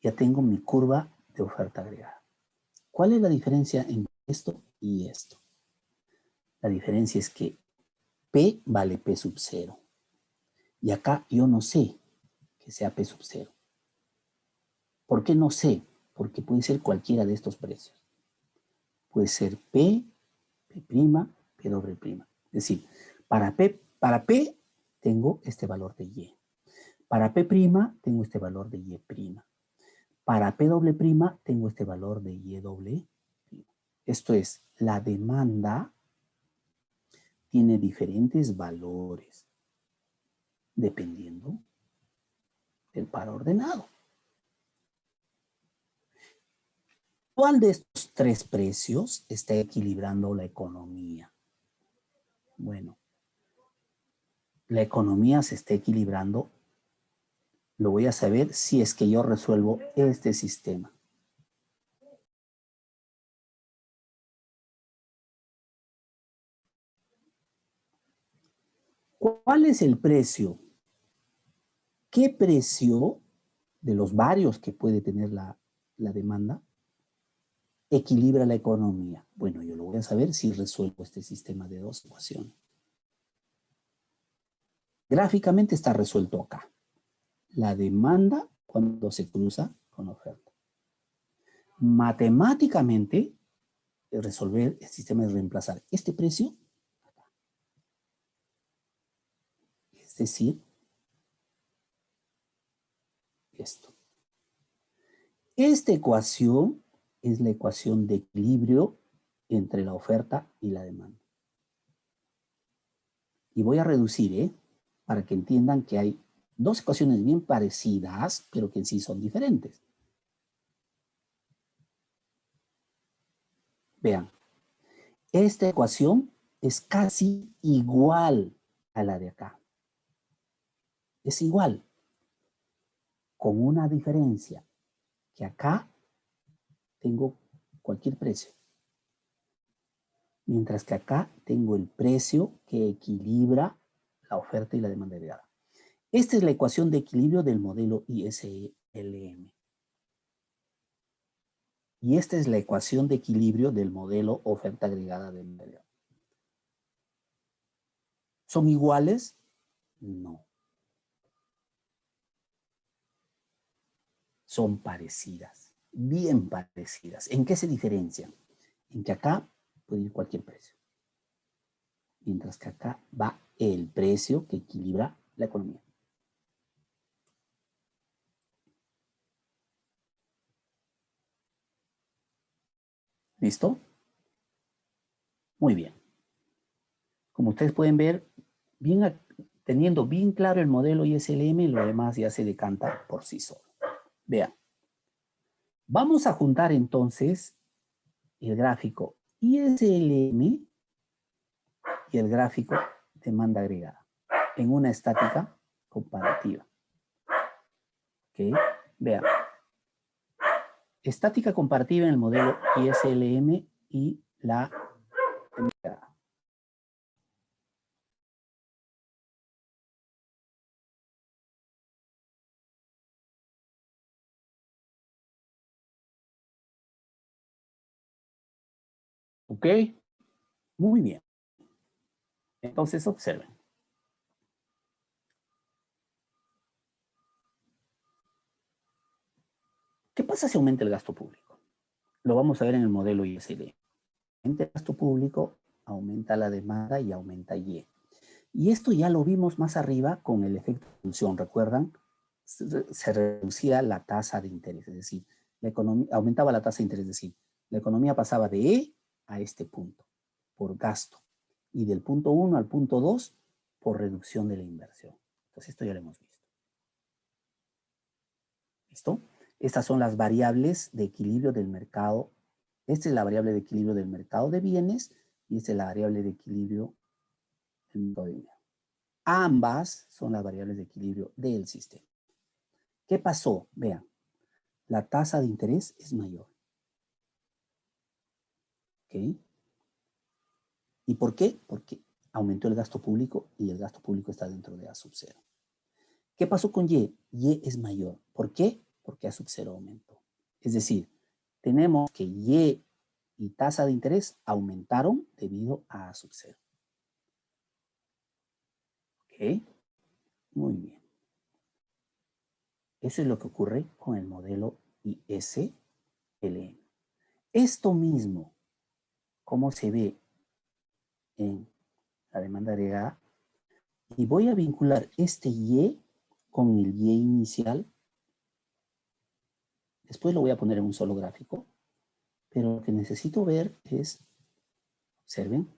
A: Ya tengo mi curva de oferta agregada. ¿Cuál es la diferencia entre esto y esto? La diferencia es que P vale P sub 0. Y acá yo no sé que sea P sub 0. ¿Por qué no sé? Porque puede ser cualquiera de estos precios. Puede ser P, P', P doble prima. Es decir, para P tengo este valor de Y. Para P' tengo este valor de Y'. Para P doble prima tengo este valor de Y doble prima. Esto es, la demanda tiene diferentes valores dependiendo del par ordenado. ¿Cuál de estos tres precios está equilibrando la economía? Bueno, la economía se está equilibrando. Lo voy a saber si es que yo resuelvo este sistema. ¿Cuál es el precio? ¿Qué precio de los varios que puede tener la demanda equilibra la economía? Bueno, yo lo voy a saber si resuelvo este sistema de dos ecuaciones. Gráficamente está resuelto acá. La demanda cuando se cruza con la oferta. Matemáticamente, resolver el sistema es reemplazar este precio acá. Es decir, esto. Esta ecuación es la ecuación de equilibrio entre la oferta y la demanda. Y voy a reducir, para que entiendan que hay dos ecuaciones bien parecidas, pero que en sí son diferentes. Vean, esta ecuación es casi igual a la de acá. Es igual, con una diferencia, que acá tengo cualquier precio. Mientras que acá tengo el precio que equilibra la oferta y la demanda agregada. Esta es la ecuación de equilibrio del modelo ISLM. Y esta es la ecuación de equilibrio del modelo oferta agregada del modelo. ¿Son iguales? No. Son parecidas, bien parecidas. ¿En qué se diferencian? En que acá puede ir cualquier precio. Mientras que acá va el precio que equilibra la economía. ¿Listo? Muy bien. Como ustedes pueden ver, teniendo bien claro el modelo ISLM, lo demás ya se decanta por sí solo. Vean. Vamos a juntar entonces el gráfico ISLM y el gráfico demanda agregada en una estática comparativa. ¿Ok? Vean. Estática comparativa en el modelo ISLM y la demanda agregada. ¿Ok? Muy bien. Entonces observen. ¿Qué pasa si aumenta el gasto público? Lo vamos a ver en el modelo ISLM. Aumenta el gasto público, aumenta la demanda y aumenta Y. Y esto ya lo vimos más arriba con el efecto de función. ¿Recuerdan? Se reducía la tasa de interés, es decir, la economía, aumentaba la tasa de interés, es decir, la economía pasaba de E a este punto por gasto y del punto 1 al punto 2 por reducción de la inversión. Entonces esto ya lo hemos visto. ¿Listo? Estas son las variables de equilibrio del mercado. Esta es la variable de equilibrio del mercado de bienes y esta es la variable de equilibrio del mercado de dinero. Ambas son las variables de equilibrio del sistema. ¿Qué pasó? Vean, la tasa de interés es mayor. ¿Ok? ¿Y por qué? Porque aumentó el gasto público y el gasto público está dentro de A sub 0. ¿Qué pasó con Y? Y es mayor. ¿Por qué? Porque A sub 0 aumentó. Es decir, tenemos que Y y tasa de interés aumentaron debido a A sub 0. ¿Ok? Muy bien. Eso es lo que ocurre con el modelo ISLM. Esto mismo, ¿cómo se ve en la demanda agregada? Y voy a vincular este Y con el Y inicial. Después lo voy a poner en un solo gráfico. Pero lo que necesito ver es, observen,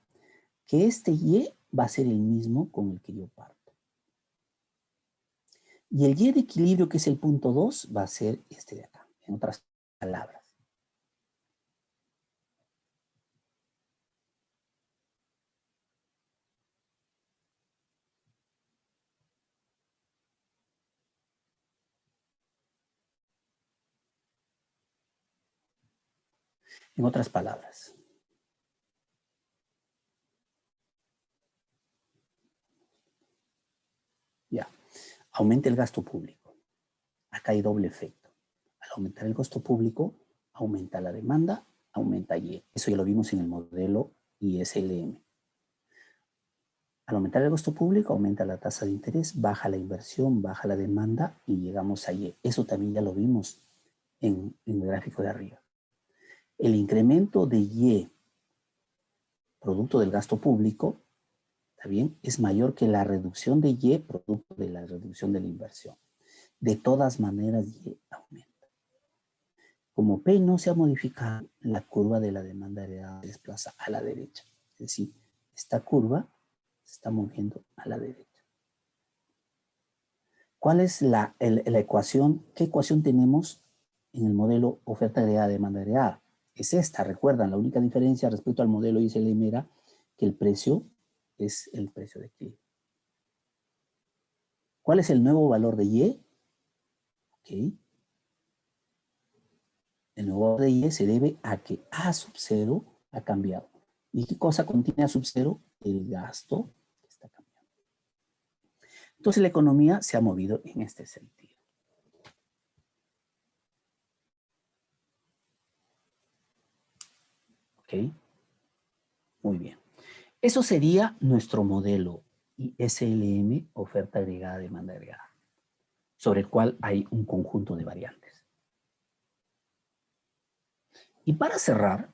A: que este Y va a ser el mismo con el que yo parto. Y el Y de equilibrio, que es el punto 2, va a ser este de acá. En otras palabras. En otras palabras. Ya. Aumenta el gasto público. Acá hay doble efecto. Al aumentar el gasto público, aumenta la demanda, aumenta Y. Eso ya lo vimos en el modelo ISLM. Al aumentar el gasto público, aumenta la tasa de interés, baja la inversión, baja la demanda y llegamos a Y. Eso también ya lo vimos en el gráfico de arriba. El incremento de Y, producto del gasto público, ¿está bien? Es mayor que la reducción de Y, producto de la reducción de la inversión. De todas maneras, Y aumenta. Como P no se ha modificado, la curva de la demanda heredada se desplaza a la derecha. Es decir, esta curva se está moviendo a la derecha. ¿Cuál es la ecuación? ¿Qué ecuación tenemos en el modelo oferta agregada, demanda agregada? Es esta, recuerdan, la única diferencia respecto al modelo ISLM era que el precio es el precio de equilibrio. ¿Cuál es el nuevo valor de Y? Ok. El nuevo valor de Y se debe a que A sub 0 ha cambiado. ¿Y qué cosa contiene A sub 0? El gasto que está cambiando. Entonces la economía se ha movido en este sentido. ¿Ok? Muy bien. Eso sería nuestro modelo ISLM, oferta agregada, demanda agregada, sobre el cual hay un conjunto de variantes. Y para cerrar,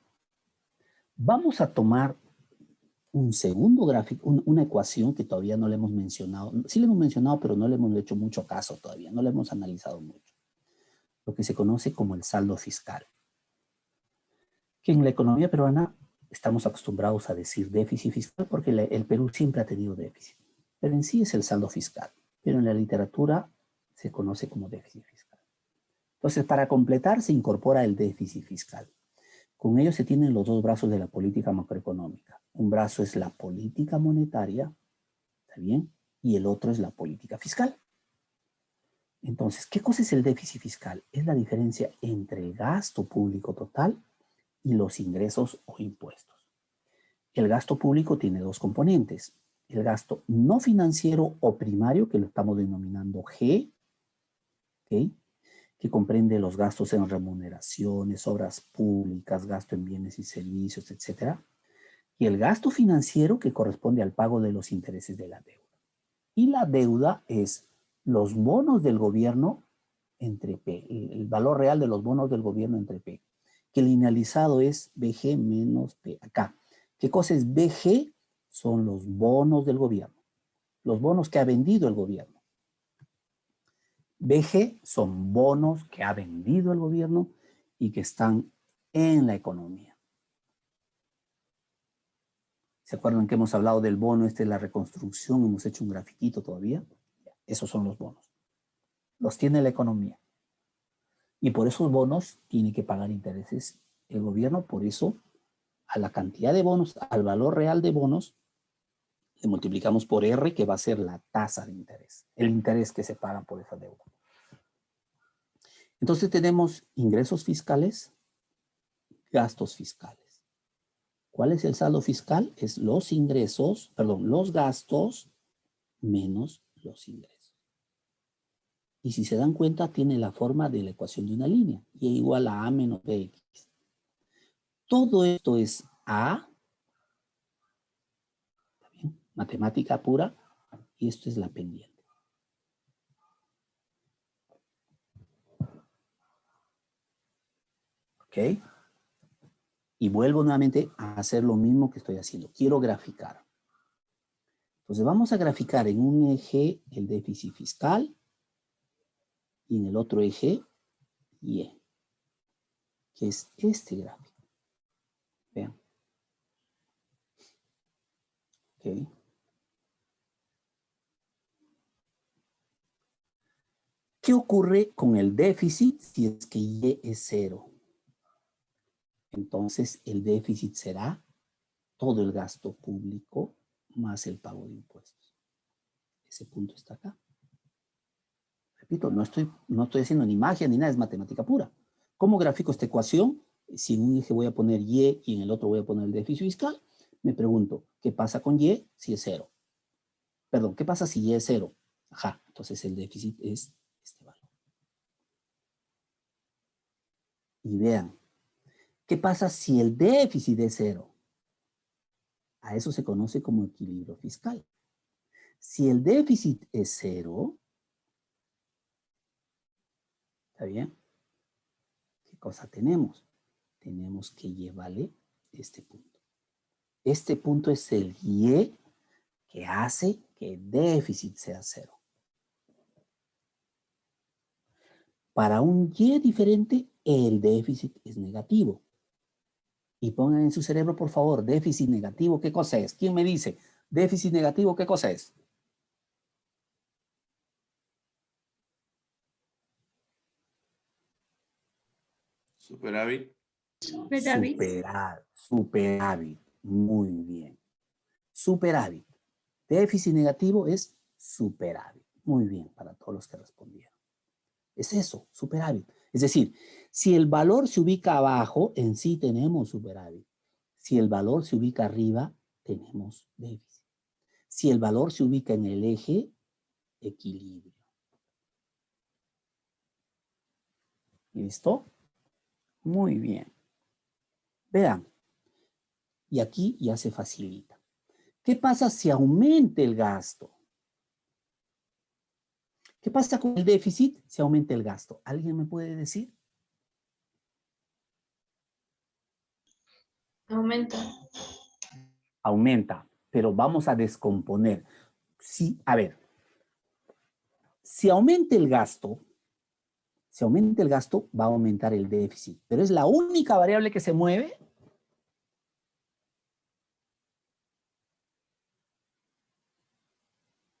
A: vamos a tomar un segundo gráfico, una ecuación que todavía no le hemos mencionado. Sí le hemos mencionado, pero no le hemos hecho mucho caso todavía, no le hemos analizado mucho. Lo que se conoce como el saldo fiscal. Que en la economía peruana estamos acostumbrados a decir déficit fiscal porque el Perú siempre ha tenido déficit. Pero en sí es el saldo fiscal. Pero en la literatura se conoce como déficit fiscal. Entonces, para completar, se incorpora el déficit fiscal. Con ello se tienen los dos brazos de la política macroeconómica. Un brazo es la política monetaria, ¿está bien? Y el otro es la política fiscal. Entonces, ¿qué cosa es el déficit fiscal? Es la diferencia entre el gasto público total y los ingresos o impuestos. El gasto público tiene dos componentes. El gasto no financiero o primario, que lo estamos denominando G, ¿ok?, que comprende los gastos en remuneraciones, obras públicas, gasto en bienes y servicios, etc. Y el gasto financiero, que corresponde al pago de los intereses de la deuda. Y la deuda es los bonos del gobierno entre P, el valor real de los bonos del gobierno entre P, que linealizado es BG menos P. Acá, ¿qué cosa es BG? Son los bonos del gobierno, los bonos que ha vendido el gobierno. BG son bonos que ha vendido el gobierno y que están en la economía. ¿Se acuerdan que hemos hablado del bono de la reconstrucción? Hemos hecho un grafiquito todavía. Esos son los bonos. Los tiene la economía. Y por esos bonos tiene que pagar intereses el gobierno. Por eso, a la cantidad de bonos, al valor real de bonos, le multiplicamos por R, que va a ser la tasa de interés. El interés que se paga por esa deuda. Entonces tenemos ingresos fiscales, gastos fiscales. ¿Cuál es el saldo fiscal? Es los ingresos, perdón, los gastos menos los ingresos. Y si se dan cuenta, tiene la forma de la ecuación de una línea. Y igual a menos bx. Todo esto es A, ¿está bien? Matemática pura, y esto es la pendiente. ¿Ok? Y vuelvo nuevamente a hacer lo mismo que estoy haciendo. Quiero graficar. Entonces vamos a graficar en un eje el déficit fiscal y en el otro eje Y, que es este gráfico. Vean. Ok. ¿Qué ocurre con el déficit si es que Y es 0? Entonces el déficit será todo el gasto público más el pago de impuestos. Ese punto está acá. Repito, no estoy haciendo ni magia ni nada, es matemática pura. ¿Cómo grafico esta ecuación? Si en un eje voy a poner Y y en el otro voy a poner el déficit fiscal, me pregunto, ¿qué pasa con Y si es 0? Perdón, ¿qué pasa si Y es 0? Ajá, entonces el déficit es este valor. Y vean, ¿qué pasa si el déficit es 0? A eso se conoce como equilibrio fiscal. Si el déficit es 0, ¿está bien? ¿Qué cosa tenemos? Tenemos que Y vale este punto. Este punto es el Y que hace que el déficit sea 0. Para un Y diferente, el déficit es negativo. Y pongan en su cerebro, por favor, déficit negativo, ¿qué cosa es? ¿Quién me dice? Déficit negativo, ¿qué cosa es?
F: Superávit.
A: Superávit. Muy bien. Superávit. Déficit negativo es superávit. Muy bien, para todos los que respondieron. Es eso, superávit. Es decir, si el valor se ubica abajo, en sí tenemos superávit. Si el valor se ubica arriba, tenemos déficit. Si el valor se ubica en el eje, equilibrio. ¿Listo? Muy bien. Vean. Y aquí ya se facilita. ¿Qué pasa si aumenta el gasto? ¿Qué pasa con el déficit si aumenta el gasto? ¿Alguien me puede decir?
G: Aumenta.
A: Aumenta, pero vamos a descomponer. Sí, a ver, si aumenta el gasto, va a aumentar el déficit, pero es la única variable que se mueve.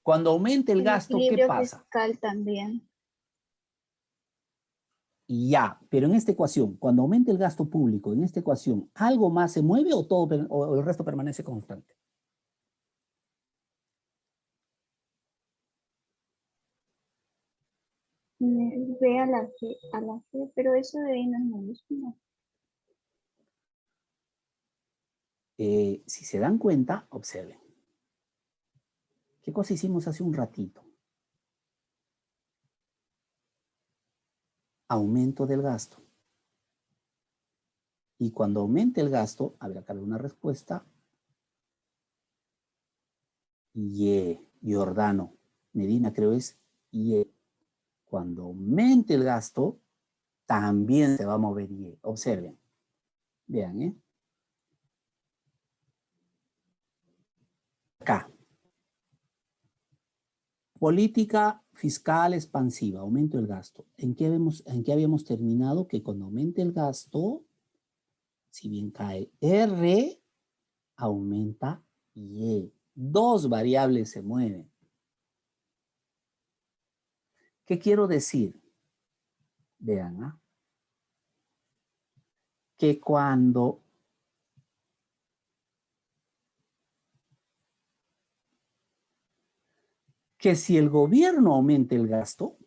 A: Cuando aumente el gasto, ¿qué pasa?
I: Fiscal también.
A: Ya, pero en esta ecuación, cuando aumente el gasto público, en esta ecuación, ¿algo más se mueve o todo o el resto permanece constante?
I: Ve a la G, pero eso de ahí no es lo mismo.
A: Si se dan cuenta, observen. ¿Qué cosa hicimos hace un ratito? Aumento del gasto. Y cuando aumente el gasto, a ver, acá hay una respuesta. Giordano. Medina creo es Y. Cuando aumente el gasto, también se va a mover Y. Observen. Vean, ¿eh? Acá. Política fiscal expansiva, aumento del gasto. ¿En qué habíamos terminado? Que cuando aumente el gasto, si bien cae R, aumenta Y. Dos variables se mueven. ¿Qué quiero decir? Vean, ¿ah? Que cuando si el gobierno aumenta el gasto,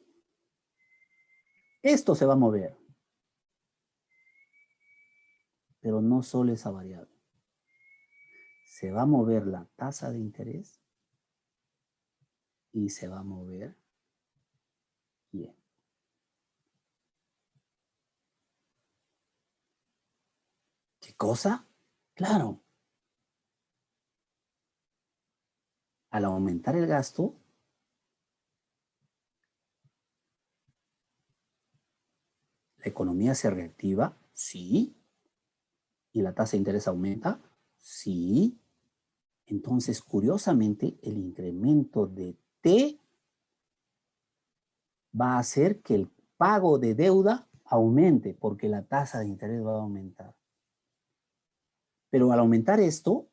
A: Esto se va a mover. Pero no solo esa variable. Se va a mover la tasa de interés y se va a mover Y. ¿Qué cosa? Claro. Al aumentar el gasto, la economía se reactiva, sí. ¿Y la tasa de interés aumenta? Sí. Entonces, curiosamente, el incremento de T va a hacer que el pago de deuda aumente, porque la tasa de interés va a aumentar. Pero al aumentar esto,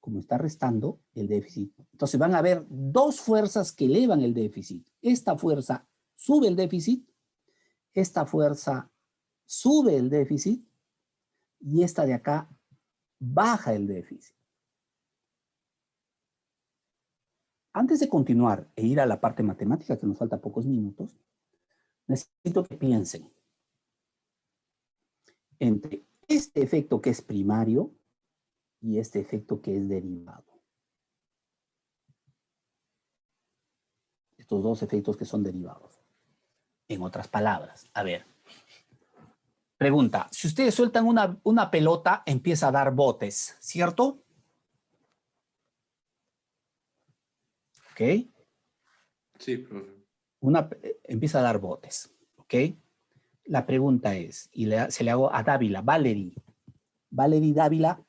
A: como está restando el déficit, entonces van a haber dos fuerzas que elevan el déficit. Esta fuerza sube el déficit, esta fuerza sube el déficit, y esta de acá baja el déficit. Antes de continuar e ir a la parte matemática, que nos falta pocos minutos, necesito que piensen entre este efecto que es primario y este efecto que es derivado. Estos dos efectos que son derivados. En otras palabras, a ver. Pregunta, si ustedes sueltan una pelota, empieza a dar botes, ¿cierto? ¿Ok?
F: Sí, profe.
A: Empieza a dar botes, ¿ok? La pregunta es, y se le hago a Dávila, Valerie Dávila.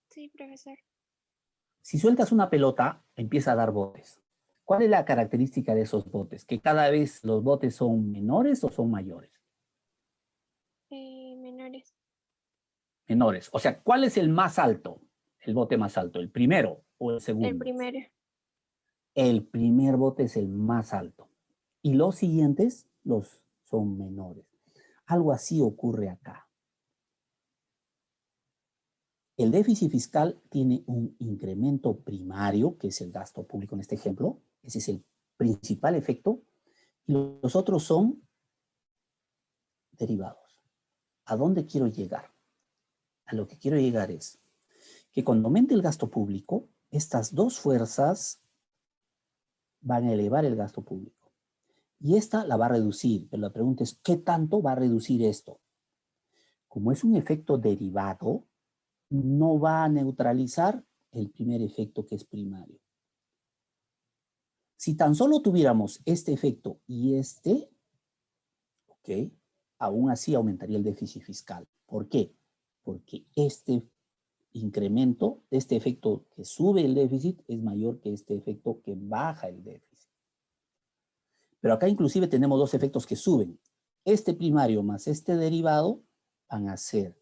G: Sí, profesor.
A: Si sueltas una pelota, empieza a dar botes. ¿Cuál es la característica de esos botes? ¿Que cada vez los botes son menores o son mayores?
G: Menores.
A: Menores. O sea, ¿cuál es el más alto? El bote más alto, ¿el primero o el segundo?
G: El primero.
A: El primer bote es el más alto. Y los siguientes son menores. Algo así ocurre acá. El déficit fiscal tiene un incremento primario, que es el gasto público en este ejemplo. Ese es el principal efecto. Y los otros son derivados. ¿A dónde quiero llegar? A lo que quiero llegar es que cuando aumente el gasto público, estas dos fuerzas van a elevar el gasto público. Y esta la va a reducir. Pero la pregunta es, ¿qué tanto va a reducir esto? Como es un efecto derivado, no va a neutralizar el primer efecto que es primario. Si tan solo tuviéramos este efecto y este, ¿ok? Aún así aumentaría el déficit fiscal. ¿Por qué? Porque este incremento, este efecto que sube el déficit es mayor que este efecto que baja el déficit. Pero acá inclusive tenemos dos efectos que suben. Este primario más este derivado van a ser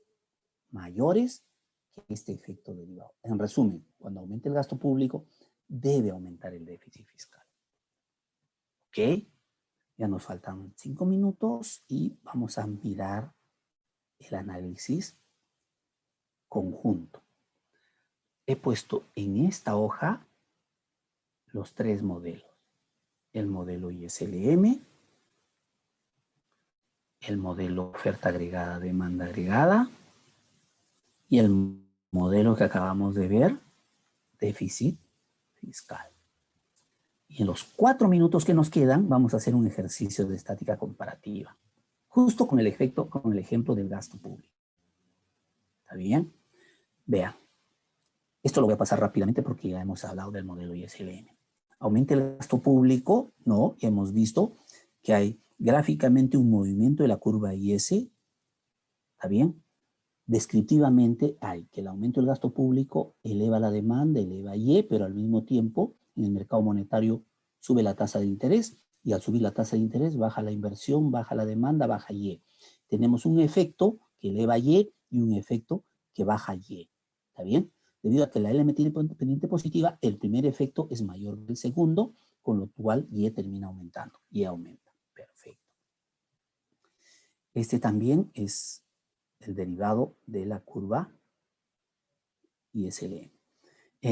A: mayores que este efecto derivado. En resumen, cuando aumente el gasto público, debe aumentar el déficit fiscal. ¿Ok? Ya nos faltan 5 minutos y vamos a mirar el análisis conjunto. He puesto en esta hoja los tres modelos. El modelo ISLM, el modelo oferta agregada, demanda agregada y el modelo que acabamos de ver, déficit fiscal. Y en los 4 minutos que nos quedan, vamos a hacer un ejercicio de estática comparativa, justo con el ejemplo del gasto público. ¿Está bien? Vean, esto lo voy a pasar rápidamente porque ya hemos hablado del modelo ISLM. Aumenta el gasto público, ¿no? Ya hemos visto que hay gráficamente un movimiento de la curva IS, ¿está bien? Descriptivamente hay que el aumento del gasto público eleva la demanda, eleva Y, pero al mismo tiempo en el mercado monetario sube la tasa de interés y al subir la tasa de interés baja la inversión, baja la demanda, baja Y. Tenemos un efecto que eleva Y y un efecto que baja Y. ¿Está bien? Debido a que la LM tiene pendiente positiva, el primer efecto es mayor que el segundo, con lo cual Y termina aumentando. Y aumenta. Perfecto. Este también es el derivado de la curva ISLM.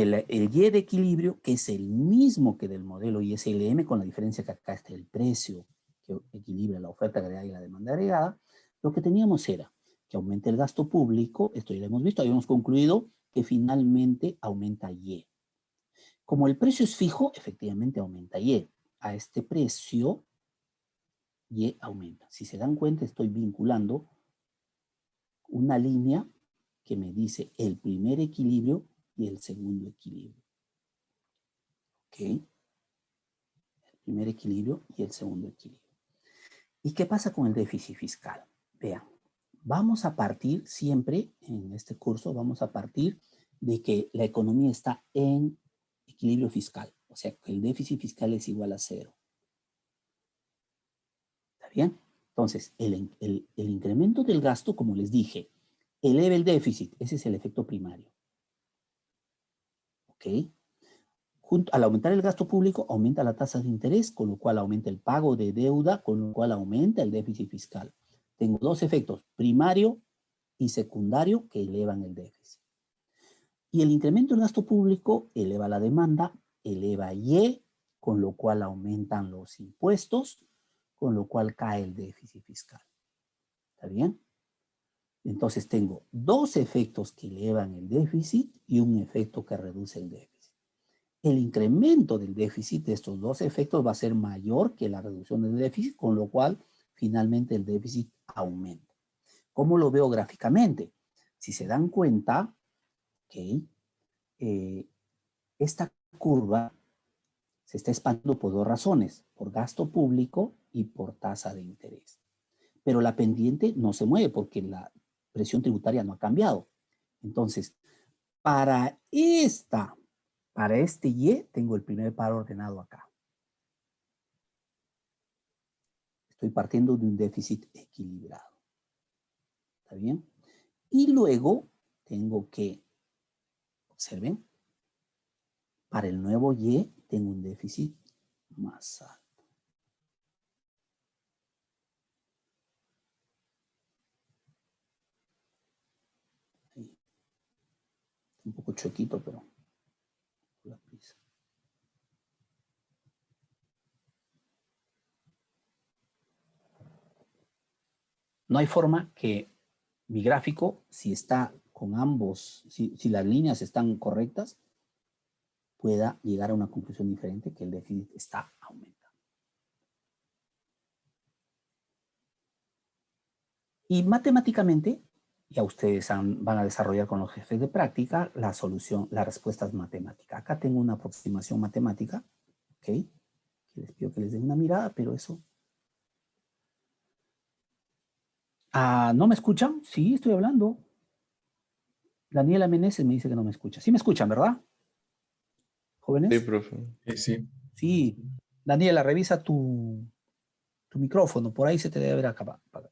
A: el Y de equilibrio, que es el mismo que del modelo ISLM, con la diferencia que acá está el precio que equilibra la oferta agregada y la demanda agregada, lo que teníamos era que aumente el gasto público, esto ya lo hemos visto, habíamos concluido que finalmente aumenta Y. Como el precio es fijo, efectivamente aumenta Y. A este precio, Y aumenta. Si se dan cuenta, estoy vinculando una línea que me dice el primer equilibrio y el segundo equilibrio. ¿Ok? El primer equilibrio y el segundo equilibrio. ¿Y qué pasa con el déficit fiscal? Vean, vamos a partir siempre, en este curso, vamos a partir de que la economía está en equilibrio fiscal. O sea, que el déficit fiscal es igual a 0. ¿Está bien? Entonces, el incremento del gasto, como les dije, eleva el déficit. Ese es el efecto primario. ¿Ok? Al aumentar el gasto público, aumenta la tasa de interés, con lo cual aumenta el pago de deuda, con lo cual aumenta el déficit fiscal. Tengo dos efectos, primario y secundario, que elevan el déficit. Y el incremento del gasto público eleva la demanda, eleva Y, con lo cual aumentan los impuestos, con lo cual cae el déficit fiscal. ¿Está bien? Entonces tengo dos efectos que elevan el déficit y un efecto que reduce el déficit. El incremento del déficit de estos dos efectos va a ser mayor que la reducción del déficit, con lo cual finalmente el déficit aumenta. ¿Cómo lo veo gráficamente? Si se dan cuenta, okay, esta curva se está expandiendo por dos razones, por gasto público y por tasa de interés. Pero la pendiente no se mueve porque la presión tributaria no ha cambiado. Entonces, para este Y, tengo el primer par ordenado acá. Estoy partiendo de un déficit equilibrado. ¿Está bien? Y luego tengo que, observen, para el nuevo Y tengo un déficit más alto. Ahí. Un poco chuequito, pero la prisa. No hay forma que mi gráfico, si está con ambos, si las líneas están correctas, pueda llegar a una conclusión diferente, que el déficit está aumentando. Y matemáticamente, ya ustedes van a desarrollar con los jefes de práctica la solución, la respuesta es matemática. Acá tengo una aproximación matemática, ¿ok? Les pido que les den una mirada, pero eso... ¿No me escuchan? Sí, estoy hablando. Daniela Meneses me dice que no me escucha. Sí me escuchan, ¿verdad? ¿Jóvenes?
F: Sí, profe.
J: Sí.
A: Sí. Daniela, revisa tu micrófono. Por ahí se te debe haber apagado.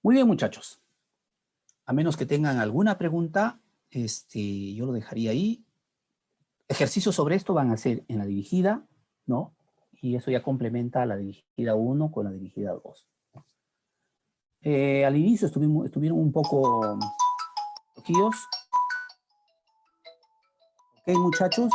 A: Muy bien, muchachos. A menos que tengan alguna pregunta, yo lo dejaría ahí. Ejercicios sobre esto van a ser en la dirigida, ¿no? Y eso ya complementa la dirigida 1 con la dirigida 2. Al inicio estuvieron un poco loquillos. Ok, muchachos.